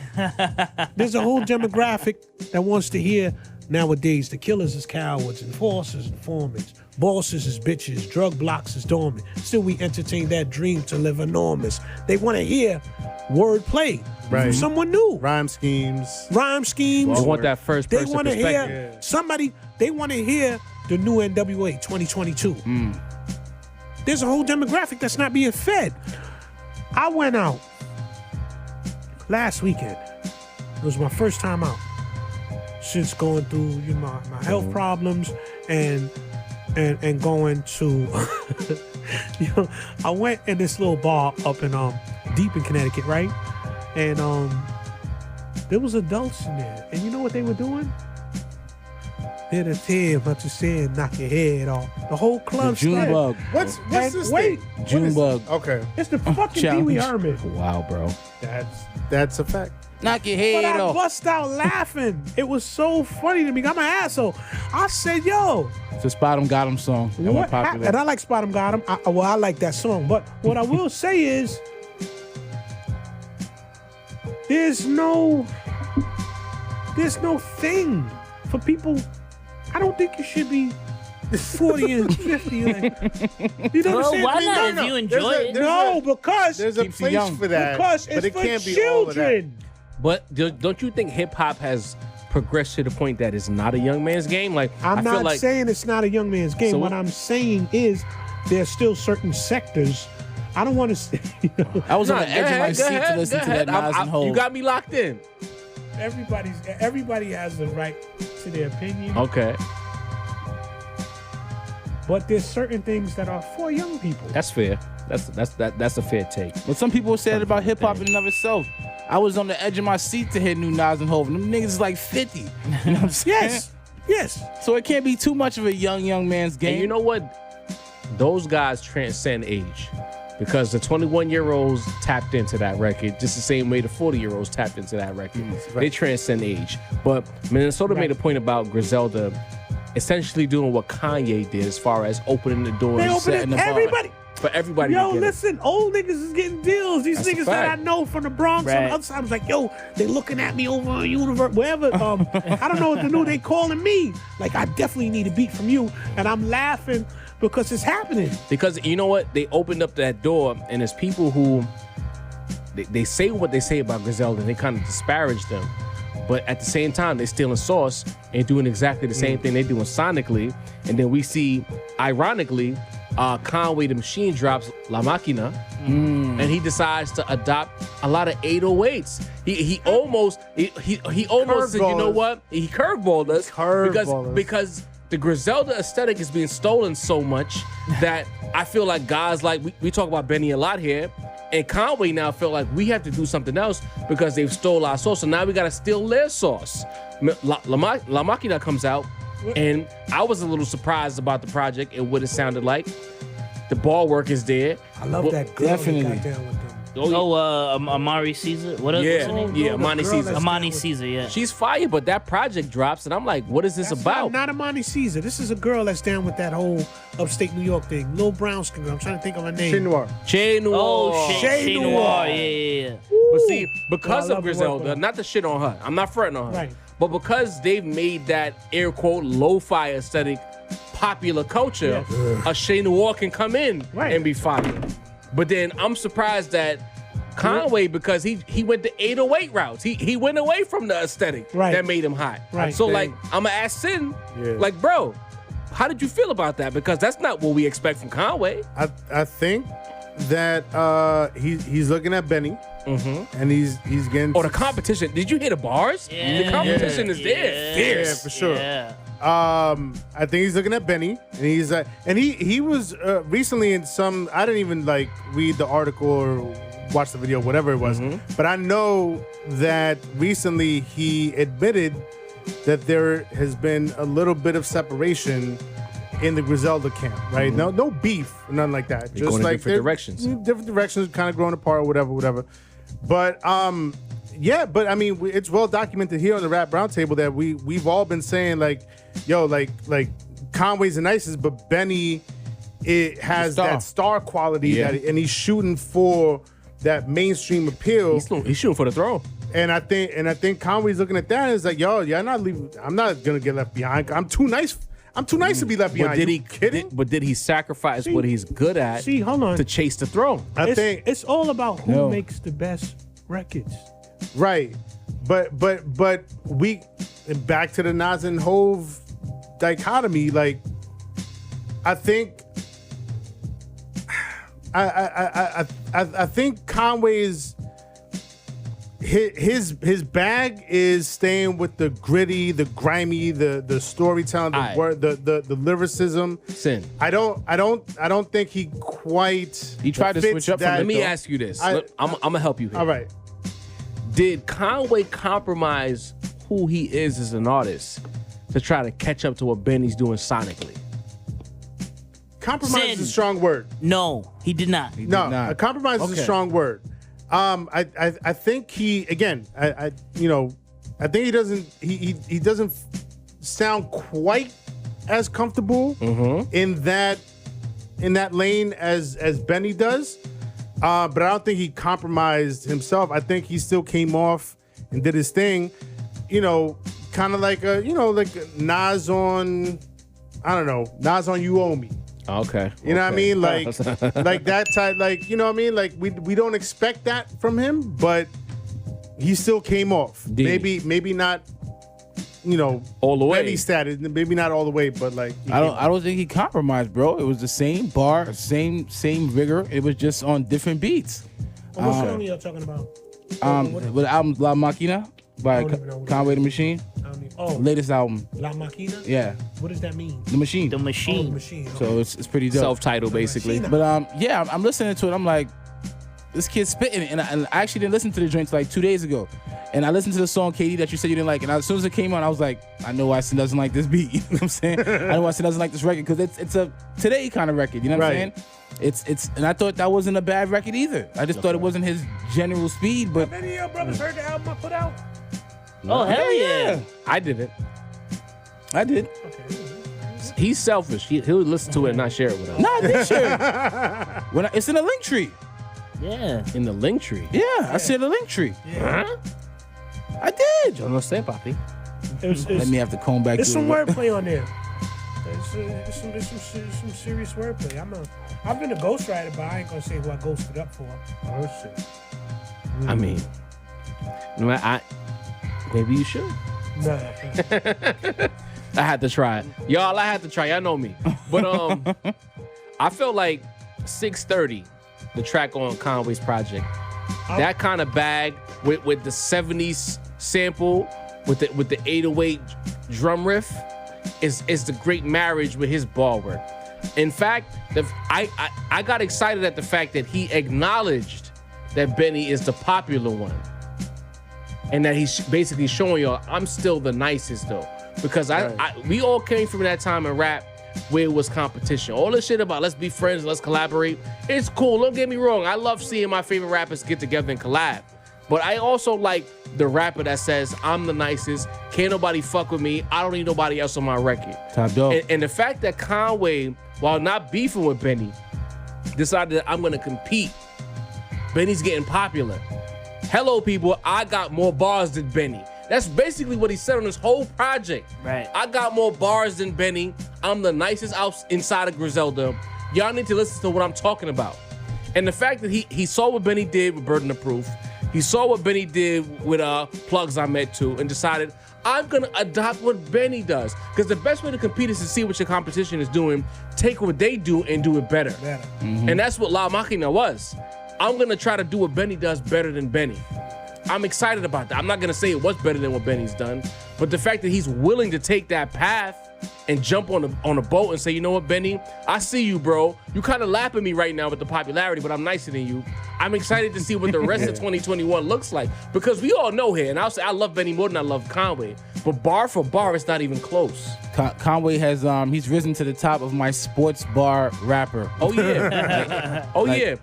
there's a whole demographic that wants to hear nowadays the killers is cowards, enforcers, informants, bosses is bitches, drug blocks is dormant. Still we entertain that dream to live enormous. They wanna hear wordplay from Right. someone new. Rhyme schemes. Rhyme schemes. I want that first They person want to perspective. hear somebody. They want to hear the new NWA 2022. There's a whole demographic that's not being fed. I went out last weekend. It was my first time out since going through my health problems and going to. I went in this little bar up in deep in Connecticut, right? And There was adults in there, and you know what they were doing? Hit a tear, but you said knock your head off. The whole club. Junebug. What's this wait, thing? Junebug. Okay, it's the fucking Pee Wee Herman. Wow, bro. that's a fact. Knock your But head I off. bust out laughing. It was so funny to me. I'm an asshole. I said, yo, It's a Spot 'em Got 'em song. That went what popular. and I like Spot 'em Got 'em. I like that song. But what I will say is, there's no thing for people. I don't think you should be 40 and 50. Like, you know what I'm Bro, saying? why I mean, not no, if you no. enjoy it? No, because There's a Keeps you place young. for that, because but it's it for can't be all of that. children. But don't you think hip hop has progressed to the point that it's not a young man's game? Like I I'm feel not like saying it's not a young man's game. So what I'm saying is there's still certain sectors. I don't want to say, I was on Nah, the edge of my seat to listen to that Nas and Hov. You got me locked in. everybody has the right to their opinion, Okay, but there's certain things that are for young people. that's fair. That's a fair take. But some people said about hip hop in and of itself. I was on the edge of my seat to hear new Nas and Hov. And them niggas is like 50. You know what I'm saying? Yes. So it can't be too much of a young man's game. And you know what? Those guys transcend age. Because the 21-year-olds tapped into that record just the same way the 40-year-olds tapped into that record. They transcend age. But Minnesota made a point about Griselda essentially doing what Kanye did as far as opening the door They and open setting it. the bar. Everybody. For everybody Yo, to get listen, old niggas is getting deals. These That's a niggas that I fact. know from the Bronx on Right. the other side, I was like, yo, they looking at me over on Universe, wherever. I don't know what to do. They calling me. Like, I definitely need a beat from you. And I'm laughing because it's happening. Because you know what? They opened up that door, and there's people who they say what they say about Griselda, and they kind of disparage them. But at the same time, they're stealing sauce and doing exactly the same thing they're doing sonically. And then we see, ironically, Conway the Machine drops La Maquina, and he decides to adopt a lot of 808s. He almost said, you know what? He curveballed us because the Griselda aesthetic is being stolen so much that I feel like guys like we talk about Benny a lot here, and Conway now feel like we have to do something else because they've stole our sauce. So now we got to steal their sauce. La Maquina comes out, and I was a little surprised about the project and what it sounded like. The ball work is there. I love that girl definitely. that got down with them. Amari Caesar. What's her name? Yeah, Amani girl Caesar. that's- Amani Caesar. Yeah. She's fire, but that project drops, and I'm like, what is this That's about? Not Amani Caesar. This is a girl that's down with that whole upstate New York thing. Lil brown skin girl. I'm trying to think of her name. Chin Noir. Che Noir. Oh, Shay Shay Noir. Noir. Yeah. But see, because Well, I of love her work with Griselda, her. not to shit on her, I'm not fretting on her, Right. but because they've made that air quote lo-fi aesthetic popular culture, a Shay Noir can come in Right. and be fire. But then I'm surprised that Conway, because he went the 808 routes. He went away from the aesthetic Right. that made him hot. Right. So like, I'm gonna ask Sin, like, bro, how did you feel about that? Because that's not what we expect from Conway. I think that he's looking at Benny, and he's getting. Or the competition. Did you hear the bars? Yeah. The competition is there. Fierce. Yeah, for sure. Yeah. I think he's looking at Benny, and he's and he was recently in some. I didn't even like read the article or watch the video, whatever it was. But I know that recently he admitted that there has been a little bit of separation in the Griselda camp, right? No beef, nothing like that. They're going in different they're- directions. Different directions, kind of growing apart, whatever. But yeah, but I mean, it's well documented here on the Rap Roundtable that we've all been saying like, yo, like Conway's the nicest, but Benny has that star quality Yeah. and he's shooting for that mainstream appeal. He's shooting for the throne. And I think Conway's looking at that and is like, yo, I'm not gonna get left behind. I'm too nice to be left behind. But did You he kidding? But did he sacrifice what he's good at See, hold on. to chase the throne? I think It's all about who No. makes the best records. right. But we back to the Nas and Hov dichotomy, like I think I think Conway's his bag is staying with the gritty, the grimy, the storytelling, the Aight. word, the lyricism. Sin. I don't think he quite. He tried to fits switch up from that- Let me ask you this. I- I'm gonna help you here. All right. Did Conway compromise who he is as an artist to try to catch up to what Benny's doing sonically? Compromise Sin. is a strong word. No, he did not. No, not. a compromise is a Okay. strong word. I think he again. I think he doesn't. He doesn't sound quite as comfortable in that lane as Benny does. But I don't think he compromised himself. I think he still came off and did his thing. Kind of like Nas on. I don't know, Nas on You Owe Me. Okay. You know what I mean? Like that type, you know what I mean? Like we don't expect that from him, but he still came off. Did Maybe not, all the way. Benny status, maybe not all the way, but like I don't think he compromised, bro. It was the same bar, same vigor. It was just on different beats. What song y'all talking about? With the album La Maquina by I don't even know what Conway it the Machine. Latest album. La Maquina? Yeah, What does that mean? the Machine. The Oh, the machine. machine. Okay. So it's pretty dope. Self-titled, basically. Machine. But yeah, I'm listening to it. I'm like, this kid's spitting, and I actually didn't listen to the joint like 2 days ago. And I listened to the song KD that you said you didn't like, and as soon as it came on, I was like, I know why Sin doesn't like this beat. You know what I'm saying? I know why Sin doesn't like this record because it's a today kind of record. You know what I'm Right. saying? It's and I thought that wasn't a bad record either. I just thought it wasn't his general speed, but Any of your brothers heard the album I put out? Oh, hell yeah. I didn't. I did. He's selfish. He'll listen to it and not share it with us. Nah, I did share. It's in a link tree. Yeah. In the link tree. Yeah, I said a link tree. Huh? I did. Yo no sé, papi. Let me have to comb back. There's through some it. wordplay on there. There's some serious wordplay. I've been a ghostwriter, but I ain't gonna say who I ghosted up for. Oh shit. I mean, maybe you should. Nah. I had to try it. Y'all, I had to try. Y'all know me. But I felt like 630, the track on Conway's project, that kind of bag with the 70s sample, with the 808 drum riff, is the great marriage with his ball work. In fact, I got excited at the fact that he acknowledged that Benny is the popular one. And that he's basically showing y'all, I'm still the nicest though. Because we all came from that time in rap where it was competition. All this shit about let's be friends, let's collaborate. It's cool, don't get me wrong. I love seeing my favorite rappers get together and collab. But I also like the rapper that says, I'm the nicest, can't nobody fuck with me, I don't need nobody else on my record. Top dog. And the fact that Conway, while not beefing with Benny, decided that I'm gonna compete. Benny's getting popular. Hello, people, I got more bars than Benny. That's basically what he said on his whole project. Right. I got more bars than Benny. I'm the nicest out inside of Griselda. Y'all need to listen to what I'm talking about. And the fact that he saw what Benny did with Burden of Proof, he saw what Benny did with Plugs I Met Too, and decided, I'm gonna adopt what Benny does. Because the best way to compete is to see what your competition is doing, take what they do and do it better. And that's what La Maquina was. I'm gonna try to do what Benny does better than Benny. I'm excited about that. I'm not gonna say it was better than what Benny's done, but the fact that he's willing to take that path and jump on a boat and say, you know what, Benny, I see you, bro. You kind of laugh at me right now with the popularity, but I'm nicer than you. I'm excited to see what the rest of 2021 looks like, because we all know here, and I'll say I love Benny more than I love Conway, but bar for bar, it's not even close. Conway has he's risen to the top of my sports bar rapper. Oh yeah, yeah.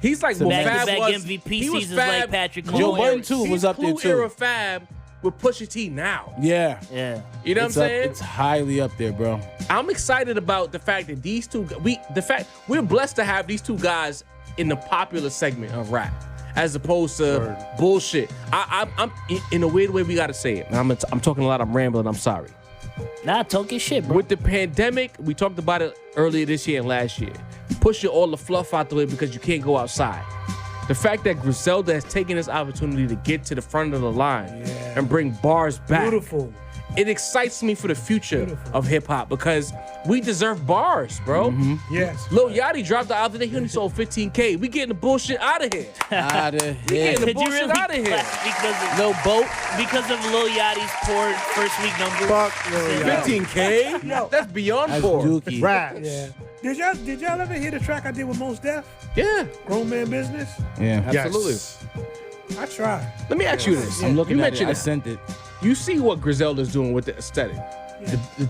He's like what Fab back-to-back was. MVP He was seasons like Fab. Patrick Clue Joe Clue era- Budden too was he's up there Clue too. Era Fab with Pusha T now. Yeah. Yeah. You know It's what I'm up- saying? It's highly up there, bro. I'm excited about the fact that these two, we're blessed to have these two guys in the popular segment of rap, as opposed to bullshit. I'm in a weird way, we gotta say it. I'm talking a lot. I'm rambling. I'm sorry. Nah, talk your shit, bro. With the pandemic, we talked about it earlier this year and last year. Pushing all the fluff out the way because you can't go outside. The fact that Griselda has taken this opportunity to get to the front of the line and bring bars back. Beautiful. It excites me for the future of hip hop because we deserve bars, bro. Yes. Lil Yachty dropped the other day. He only sold 15K. We getting the bullshit out of here. Out of here. getting the Did you bullshit really outta here. clap because of No boat. because of Lil Yachty's poor first week numbers? Fuck Lil Yachty. 15K? That's beyond That's poor. dookie. Rash. Yeah. Did y'all ever hear the track I did with Mos Def? Yeah, Grown Man Business? Yeah. Yes. absolutely. I try. Let me ask you this. I'm looking you at it. mentioned I it. sent it. You see what Griselda's doing with the aesthetic,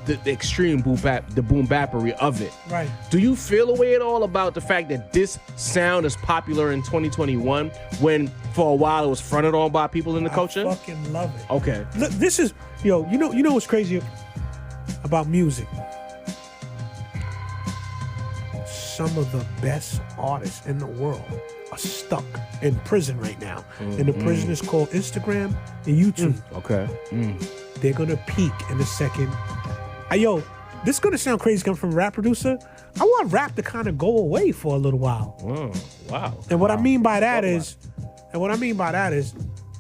the extreme boom bappery of it. Right. Do you feel a way at all about the fact that this sound is popular in 2021 when for a while it was fronted on by people in the culture? I fucking love it. Okay. Look, this is, you know what's crazy about music? Some of the best artists in the world are stuck in prison right now. And the prison is called Instagram and YouTube. Okay. They're gonna peak in a second. Yo, this is gonna sound crazy coming from a rap producer. I want rap to kind of go away for a little while. Wow. And what I mean by that is,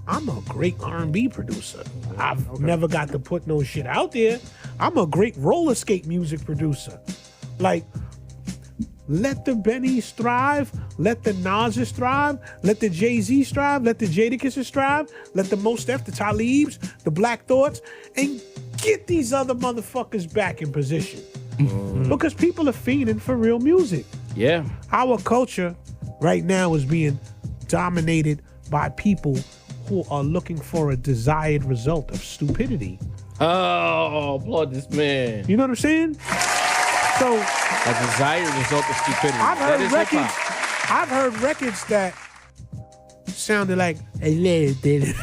I'm a great R&B producer. I've never got to put no shit out there. I'm a great roller skate music producer. Like, let the Bennies thrive, let the Nas's thrive, let the Jay-Z's thrive, let the Jadakisses thrive, let the Mos Def, the Talibs, the Black Thoughts, and get these other motherfuckers back in position. Because people are fiending for real music. Yeah. Our culture right now is being dominated by people who are looking for a desired result of stupidity. Oh, applaud this man. You know what I'm saying? So A desired result of stupidity. I've That heard is records. hip-hop. I've heard records that sounded like a little bit,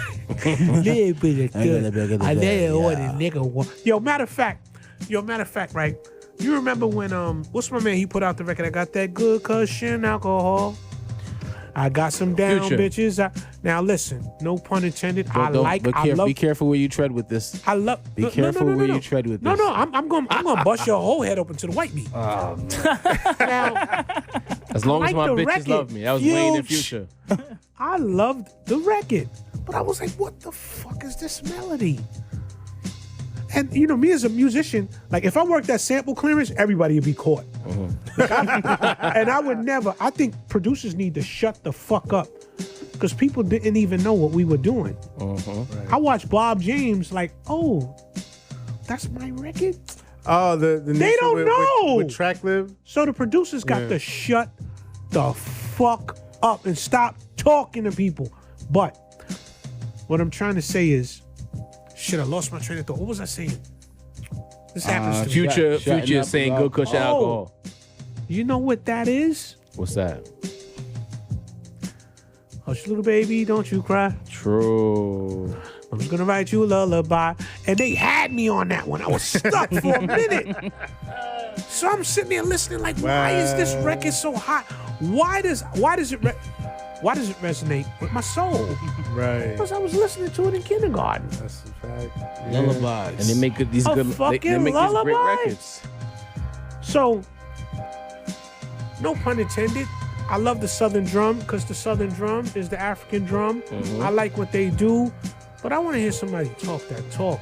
little bit of good. I little what a nigga want. Yo, matter of fact, right? You remember when what's my man? He put out the record. I got that good cushion alcohol. I got some down Future. bitches. Now listen, no pun intended. I Be love. careful where you tread with this. I love. Be careful where you tread with No, this. no, I'm gonna bust your whole head open to the white meat. Now, As long as like my the bitches record. love me. That was Wayne and Huge. Future. I loved the record, but I was like, what the fuck is this melody? And you know, me as a musician, like if I worked at sample clearance, everybody would be caught. And I would never. I think producers need to shut the fuck up because people didn't even know what we were doing. I watched Bob James like, oh, that's my record. Oh, the They don't know. with track live. So the producers got to shut the fuck up and stop talking to people. But what I'm trying to say is, shit, I lost my train of thought. What was I saying? This happens to me. Future Shutting is up saying about- good cushion alcohol. You know what that is? What's that? Hush, little baby, don't you cry. True. I'm just gonna write you a lullaby. And they had me on that one. I was stuck for a minute. So I'm sitting there listening like, why is this record so hot? Why does it resonate with my soul? Right. Because I was listening to it in kindergarten. That's a fact. Lullabies. And they make these A good they fucking make these great lullaby? records. So, no pun intended. I love the Southern drum because the Southern drum is the African drum. I like what they do, but I want to hear somebody talk that talk.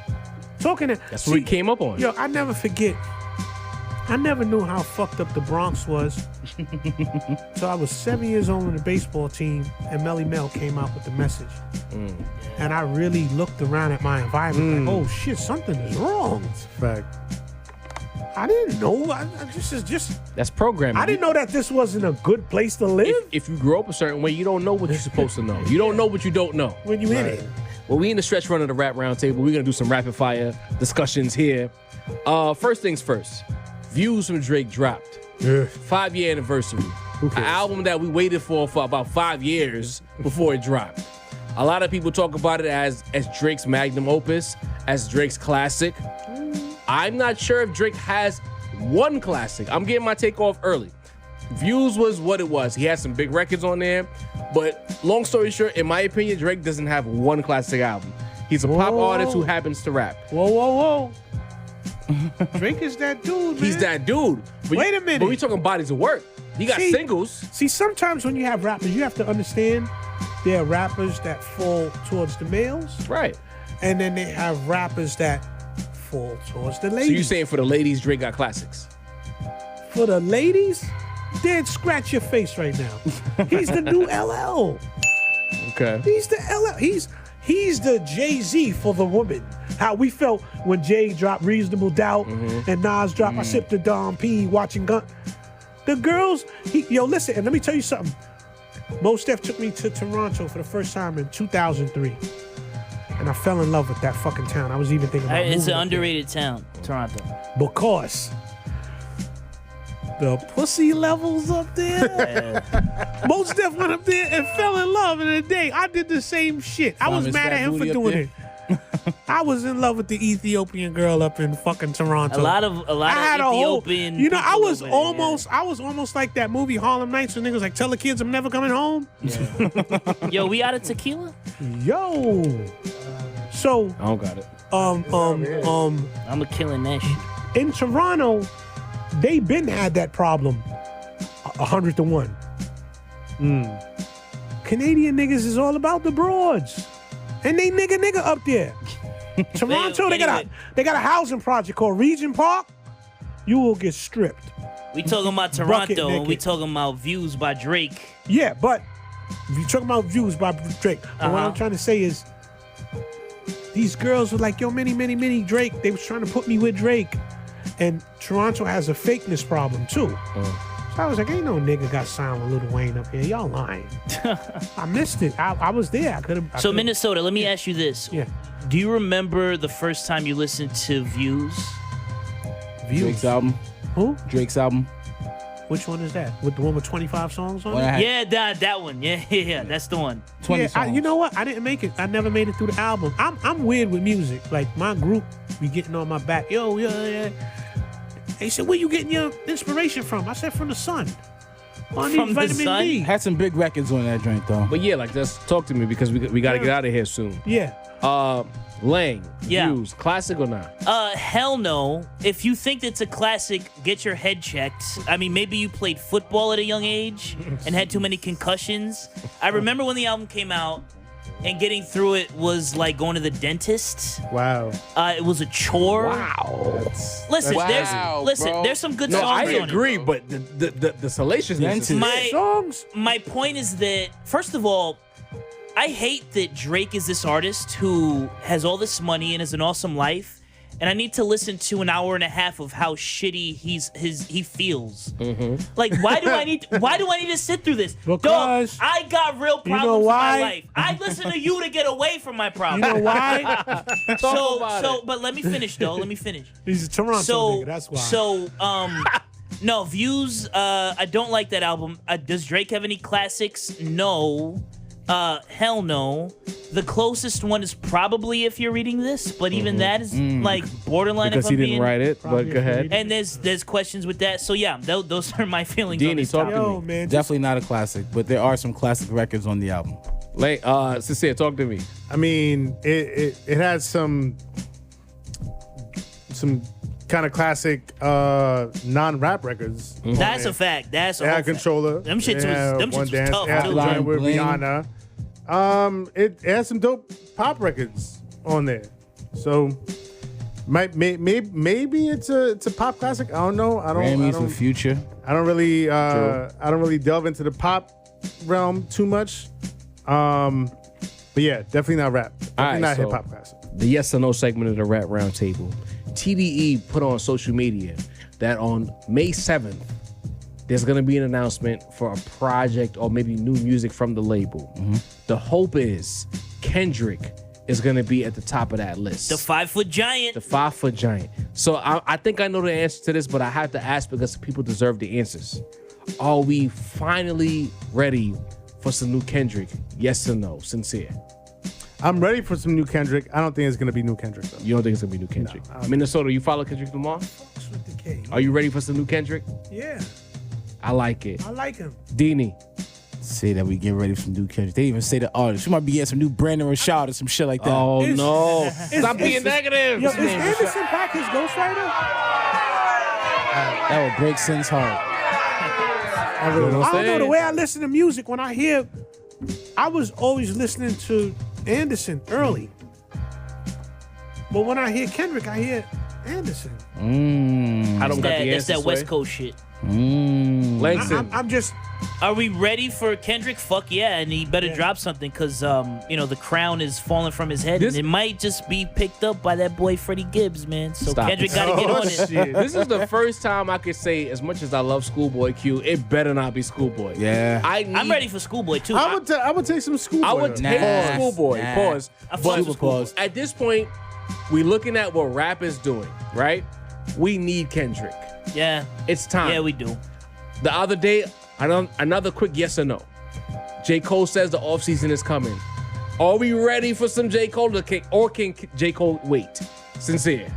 Talking that. That's what we came up on. Yo, I never forget. I never knew how fucked up the Bronx was. So I was 7 years old in the baseball team, and Melly Mel came out with the message. And I really looked around at my environment like, oh shit, something is wrong. That's a fact. I didn't know. I just. That's programming. I didn't know that this wasn't a good place to live If you grow up a certain way, you don't know what you're supposed to know. You don't know what you don't know. when you in it. Well, we in the stretch run of the Rap Roundtable. We're gonna do some rapid fire discussions here. First things first. Views from Drake dropped. 5-year anniversary. An album that we waited for about 5 years before it dropped. A lot of people talk about it as Drake's magnum opus, as Drake's classic. I'm not sure if Drake has one classic. I'm getting my take off early. Views was what it was. He had some big records on there, but long story short, in my opinion, Drake doesn't have one classic album. He's a pop artist who happens to rap. Whoa. Drake is that dude, man. He's that dude. But Wait a minute. But we talking bodies of work. He got See- singles. See, sometimes when you have rappers, you have to understand there are rappers that fall towards the males, Right. and then they have rappers that fall towards the So ladies. you saying for the ladies, Drake got classics? For the ladies, then scratch your face right now. He's the new LL. Okay. He's the LL. He's the Jay-Z for the woman. How we felt when Jay dropped Reasonable Doubt and Nas dropped I Sipped the Dom P watching Gunn. The girls, listen, and let me tell you something. Mos Def took me to Toronto for the first time in 2003. And I fell in love with that fucking town. I was even thinking about It's moving an up underrated town, Toronto. there. Because the pussy levels up there. Mos Def went up there and fell in love in a day. I did the same shit. I was Found his mad fat at him for booty up doing there? it. I was in love with the Ethiopian girl up in fucking Toronto. A lot of Ethiopian. You know, I people was over there, almost like that movie Harlem Nights when niggas like tell the kids I'm never coming home. yeah. Yo, we out of tequila? Yo. So I don't got it. I'm a killing that shit. in Toronto, they been had that problem 100 to 1. Canadian niggas is all about the broads. And they nigga up there. Toronto, they got a housing project called Regent Park. You will get stripped. We talking about Bucket Toronto, and we naked. talking about Views by Drake. Yeah, but if you're talking about views by Drake, but what I'm trying to say is these girls were like, yo, many Drake. They was trying to put me with Drake. And Toronto has a fakeness problem too. So I was like, ain't no nigga got signed with Lil Wayne up here. Y'all lying. I missed it. I was there. I could have. So Minnesota, let me ask you this. Yeah. Do you remember the first time you listened to Views? Drake's album. Who? Drake's album. Which one is that? With the one with 25 songs on When it? I had Yeah, that one. Yeah, that's the one. 20 Yeah, songs. you know what? I didn't make it. I never made it through the album. I'm weird with music. Like my group be getting on my back. Yo, yeah. They said, where you getting your inspiration from? I said, from the sun. I need From the vitamin sun? D. Had some big records on that joint though. But yeah, like just talk to me because we got to get out of here soon. Yeah. Lang, Yeah. Views, classic or not? Hell no. If you think it's a classic, get your head checked. I mean, maybe you played football at a young age and had too many concussions. I remember when the album came out and getting through it was like going to the dentist. Wow. It was a chore. Wow. Listen, Wow, bro. there's some good No, songs I on agree, it. but the salaciousness is My my point is that first of all, I hate that Drake is this artist who has all this money and has an awesome life, and I need to listen to an hour and a half of how shitty he feels. Like, why do I need to sit through this? Because- Dog, I got real You know problems in why? my life. I listen to you to get away from my You problems. know why? But let me finish though. Let me finish. He's a Toronto nigga. That's why. No, Views, I don't like that album. Does Drake have any classics? No. Hell no. The closest one is probably If You're Reading This, but even that is like borderline. because if he I'm didn't being, write it. Probably But go ahead. And there's questions with that. So yeah, those are my feelings on Deanie, this talk to topic. Yo, man. just- Definitely not a classic, but there are some classic records on the album. Like, Sincere, talk to me. I mean, it has some kind of classic non-rap records. That's a fact. That's a It whole had fact. Controller. Them shits It had was One Dance. tough It had too. the Blind joint with Bling. Rihanna. It has some dope pop records on there. So maybe it's a pop classic. I don't know. I Grammys don't with Future. I don't really delve into the pop realm too much. But yeah, definitely not rap. Definitely right, not so- hip hop classic. The yes or no segment of the Rap Roundtable. TDE put on social media that on May 7th, there's going to be an announcement for a project or maybe new music from the label. The hope is Kendrick is going to be at the top of that list. The 5-foot giant. The 5-foot giant. So I think I know the answer to this, but I have to ask because people deserve the answers. Are we finally ready for some new Kendrick? Yes or no? Sincere. I'm ready for some new Kendrick. I don't think it's gonna be new Kendrick though. You don't think it's going to be new Kendrick? Minnesota, you follow Kendrick Lamar? Fucks with the K. Are you ready for some new Kendrick? Yeah, I like it. I like him. Deanie. Say that we get ready for some new Kendrick. They even say the artist. We might be getting some new Brandon Rashad or some shit like that. Oh It's- no! Stop being it's- negative. Yo, is Anderson Paak his ghostwriter? That would break Sin's heart. I really don't. I don't know. The way I listen to music, when I hear, I was always listening to Anderson early. But when I hear Kendrick, I hear Anderson. I don't got the That's answer. that West Coast shit. Mm. Langston. I'm just. Are we ready for Kendrick? Fuck yeah, and he better drop something because the crown is falling from his head, This- and it might just be picked up by that boy Freddie Gibbs, man. So Stop Kendrick it. got to get on it. Shit. This is the first time I could say, as much as I love Schoolboy Q, it better not be Schoolboy. Yeah. I'm ready for Schoolboy too. I would take some school. I would take Nah. Schoolboy. Nah. Pause. I fuck But with Schoolboy. pause. at this point, we looking at what rap is doing, right? We need Kendrick. Yeah, It's time. yeah, we do. The other day, another quick yes or no. J. Cole says the offseason is coming. Are we ready for some J. Cole? Or can J. Cole wait? Sincere.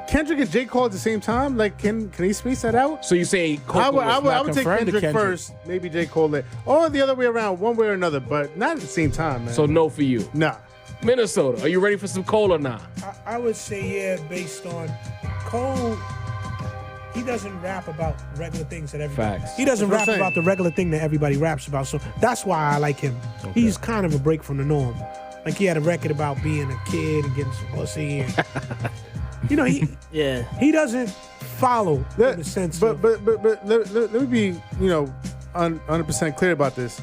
Kendrick and J. Cole at the same time. Like, can he space that out? So you say Cole? I would not take confirmed to Kendrick, Kendrick. first, maybe J. Cole later, or the other way around, one way or another, but not at the same time, man. So no for you. nah. Minnesota, are you ready for some Cole or not? I would say yeah, based on Cole. He doesn't rap about regular things that everybody. Facts. He doesn't That's rap what I'm about the regular thing that everybody raps about. So that's why I like him. He's kind of a break from the norm. Like he had a record about being a kid and getting some pussy. And, Yeah. he doesn't follow in the sense but of. let me be 100% clear about this.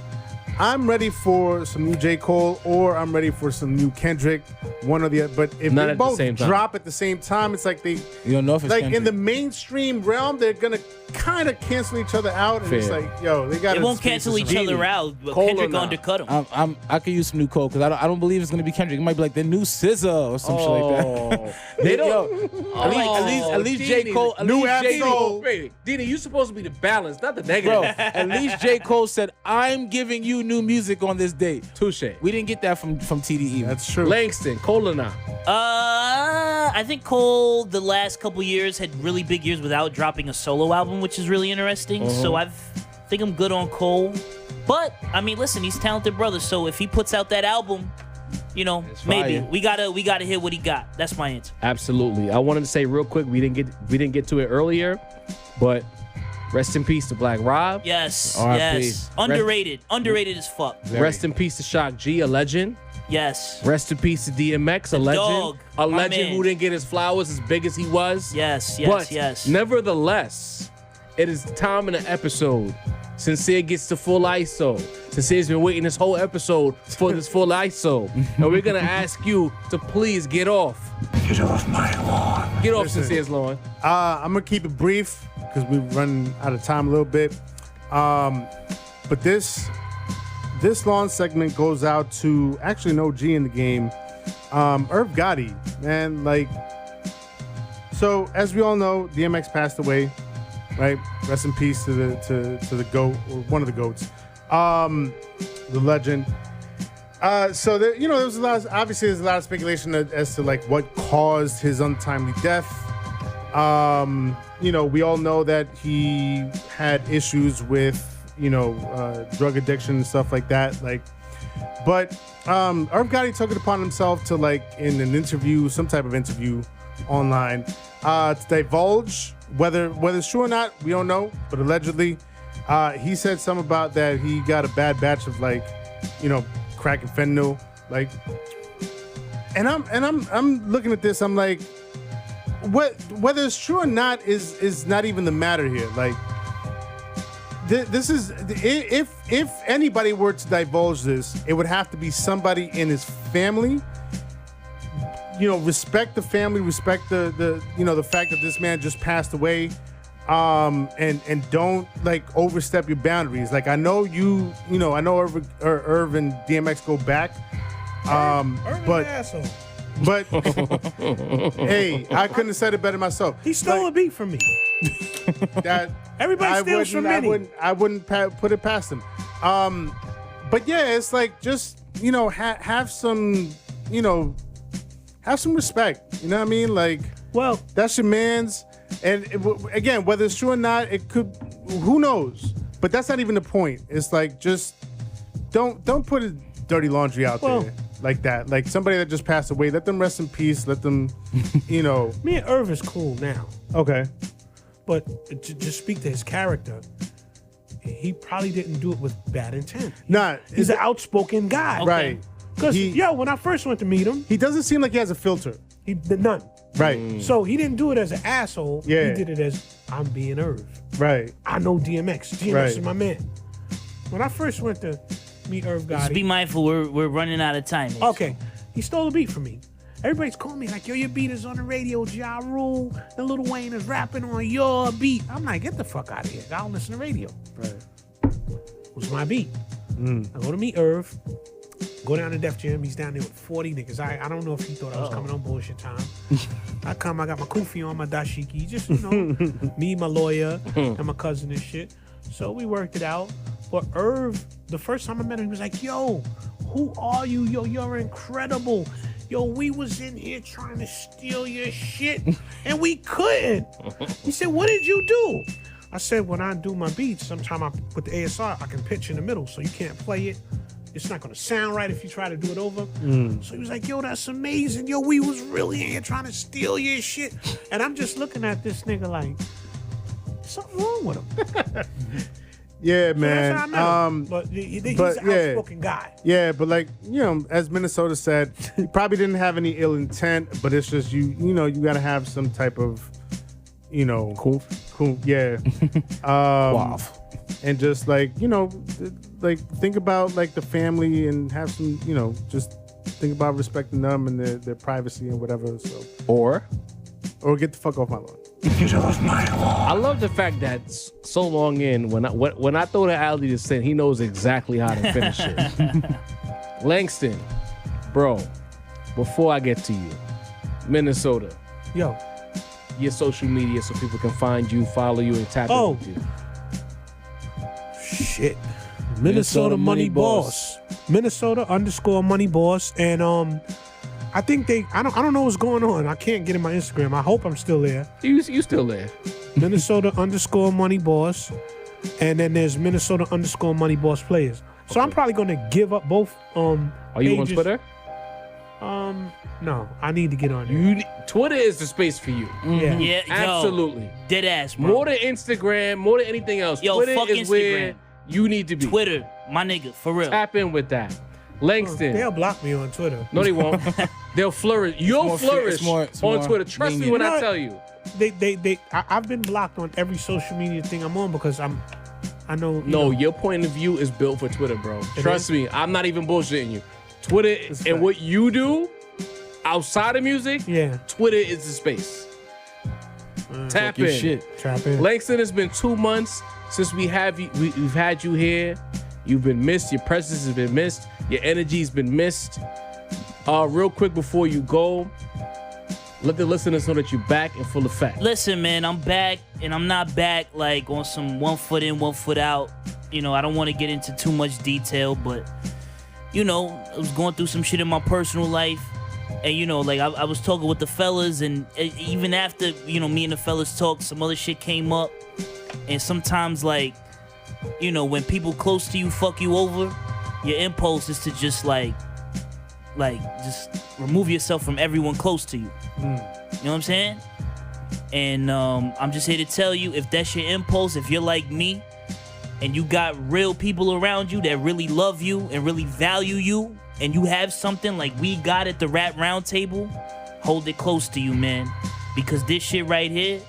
I'm ready for some new J. Cole, or I'm ready for some new Kendrick, one or the other. But if Not they at the both same time. drop at the same time, it's like they, You don't know if it's like Kendrick. in the mainstream realm, they're gonna kind of cancel each other out, and it's Fair. like, yo, they got. They won't cancel each other out, but Cole or Kendrick not? undercut him. I could use some new Cole because I don't believe it's gonna be Kendrick. It might be like the new SZA or some shit like that. They don't. Yo, at least J. Cole. At New least J. Cole. Wait, Dini, you supposed to be the balance, not the Bro, negative. at least J. Cole said, "I'm giving you new music on this date." Touche. We didn't get that from TDE. That's true. Langston, Cole or not? I think Cole the last couple years had really big years without dropping a solo album, which is really interesting. So I think I'm good on Cole. But I mean, listen, he's a talented brother. So if he puts out that album, maybe fire. we gotta hit what he got. That's my answer. Absolutely. I wanted to say real quick, we didn't get to it earlier, but rest in peace to Black Rob. Yes, RIP. yes. Underrated as fuck. Rest in peace to Shock G, a legend. Yes. Rest in peace to DMX, a legend. dog, A my legend man. who didn't get his flowers as big as he was. Yes. But Yes. nevertheless, it is time in the episode. Sincere gets to full ISO. Sincere's been waiting this whole episode for this full ISO. And we're going to ask you to please get off. Get off my lawn. Get off Listen. Sincere's lawn. I'm gonna keep it brief because we've run out of time a little bit. But this lawn segment goes out to actually no G in the game, Irv Gotti, man. Like, so as we all know, DMX passed away, right? Rest in peace to the goat, or one of the goats, the legend. So there, there was there's a lot of speculation as to like what caused his untimely death. We all know that he had issues with, drug addiction and stuff like that. But Irv Gotti took it upon himself to, like, in an interview, some type of interview online, to divulge whether it's true or not, we don't know. But allegedly, he said something about that he got a bad batch of, like, crack and fentanyl, like. And I'm looking at this. I'm like, whether it's true or not is not even the matter here. Like, this is, if anybody were to divulge this, it would have to be somebody in his family. Respect the family, respect the fact that this man just passed away, and don't, like, overstep your boundaries. Like, I know I know Irv and DMX go back, Irv but. an asshole. But hey, I couldn't have said it better myself. He stole a beat from me. That Everybody steals from Minnie. I wouldn't put it past him. But yeah, it's like, just have some respect. You know what I mean? Like, Well, that's your man's. And again, whether it's true or not, it could. Who knows? But that's not even the point. It's like, just don't put a dirty laundry out there like that. Like, somebody that just passed away, let them rest in peace. Let them, me and Irv is cool now. Okay. But to just speak to his character, he probably didn't do it with bad intent. Nah, He's an outspoken guy. right. Because, He- when I first went to meet him, He doesn't seem like he has a filter. he did none. Right. So he didn't do it as an asshole. Yeah. He did it as, I'm being Irv. Right. I know DMX. DMX Right. is my man. When I first went to meet Irv Just be Gotti, mindful, we're running out of time. okay, he stole a beat from me. Everybody's calling me like, yo, your beat is on the radio, Ja Rule, and Lil Wayne is rapping on your beat. I'm like, get the fuck out of here. I don't listen to radio. Right. It was my beat. I go to meet Irv, go down to Def Jam. He's down there with 40 niggas. I don't know if he thought I was coming on bullshit time. I got my kufi on, my dashiki, just, me, my lawyer, and my cousin and shit. So we worked it out. But Irv, the first time I met him, he was like, yo, who are you? Yo, you're incredible. Yo, we was in here trying to steal your shit, and we couldn't. He said, what did you do? I said, when I do my beats, sometimes I put the ASR, I can pitch in the middle, so you can't play it. It's not gonna sound right if you try to do it over. So he was like, yo, that's amazing. Yo, we was really in here trying to steal your shit. And I'm just looking at this nigga like, something wrong with him. Yeah, So man. that's how I met him. But he's an outspoken guy. Yeah, but like, as Minnesota said, he probably didn't have any ill intent, but it's just you gotta have some type of, cool, yeah. Waff. And just like, like think about like the family and have some, just think about respecting them and their privacy and whatever. So Or get the fuck off my lawn. I love the fact that so long in, when I throw the alley to Sin, he knows exactly how to finish it. Langston, bro, before I get to you, Minnesota, Yo, your social media so people can find you, follow you, and tap in with you. shit. Minnesota Money Boss. Minnesota _ Money Boss. And I think I don't know what's going on. I can't get in my Instagram. I hope I'm still there. You still there? Minnesota _ Money Boss. And then there's Minnesota _ Money Boss Players. So I'm probably gonna give up both Are you pages. on Twitter? No, I need to get on there. Twitter is the space for you. Yeah. Yeah, yo, Absolutely. dead ass, bro. More than Instagram, more than anything else. Yo, Twitter fuck is where Instagram. you need to be. Twitter, my nigga, for real. Tap in with that. Langston. They'll block me on Twitter. No, they won't. They'll flourish. You'll more flourish it's more on Twitter. Trust me lenient. when You know I what? tell you. I've been blocked on every social media thing I'm on because I know. you No, know, your point of view is built for Twitter, bro. Trust is? me. I'm not even bullshitting you. Twitter and fact. what you do outside of music, Yeah. Twitter is the space. Tap Your in. shit. Trap in. Langston, it's been 2 months since we've had you here. You've been missed. Your presence has been missed. Your energy's been missed. Real quick before you go, let the listeners know that you're back in full effect. Listen, man, I'm back, and I'm not back like on some 1 foot in, 1 foot out. I don't want to get into too much detail, but I was going through some shit in my personal life. And I was talking with the fellas, and even after me and the fellas talked, some other shit came up. And sometimes when people close to you fuck you over, your impulse is to just just remove yourself from everyone close to you. You know what I'm saying? And I'm just here to tell you, if that's your impulse, if you're like me and you got real people around you that really love you and really value you, and you have something like we got at the Rap Roundtable, hold it close to you, man. Because this shit right here,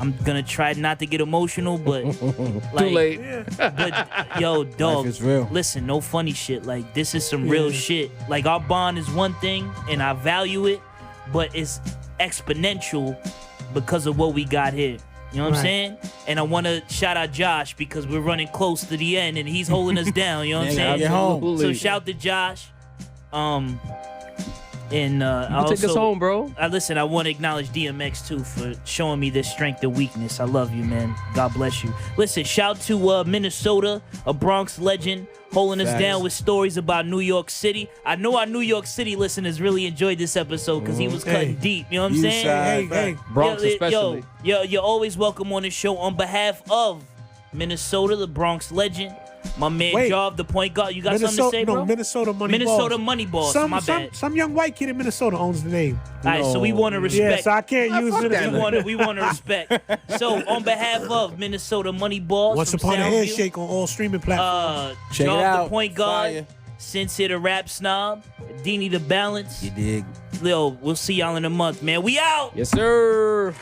I'm gonna try not to get emotional, but Too late. but yo, dog, Life is real. listen, no funny shit. Like, this is some real shit. Like, our bond is one thing, and I value it, but it's exponential because of what we got here. You know what I'm saying? And I want to shout out Josh because we're running close to the end, and he's holding us down. You know what I'm Yeah, saying? get home. Absolutely. So shout to Josh. And Take us home, bro. Listen, I want to acknowledge DMX too for showing me this strength and weakness. I love you, man. God bless you. Listen, shout to Minnesota, a Bronx legend, holding us Facts. down with stories about New York City. I know our New York City listeners really enjoyed this episode because he was cutting deep. You know what I'm saying? Hey. Bronx especially. Yo, you're always welcome on the show. On behalf of Minnesota, the Bronx legend, my man Wait. Job, the point guard. You got something to say, bro? No, Minnesota Money Minnesota Boss. Money Boss. My bad. Some young white kid in Minnesota owns the name. All right, so we want to respect. Yeah, so I can't use fuck it. that. We want to respect. So on behalf of Minnesota Money Boss, Once from upon a Soundview, handshake on all streaming platforms. Check it Job, out. the point guard, Fire. Sincere the rap snob, Deanie the balance. You dig? Yo, we'll see y'all in a month, man. We out. Yes, sir.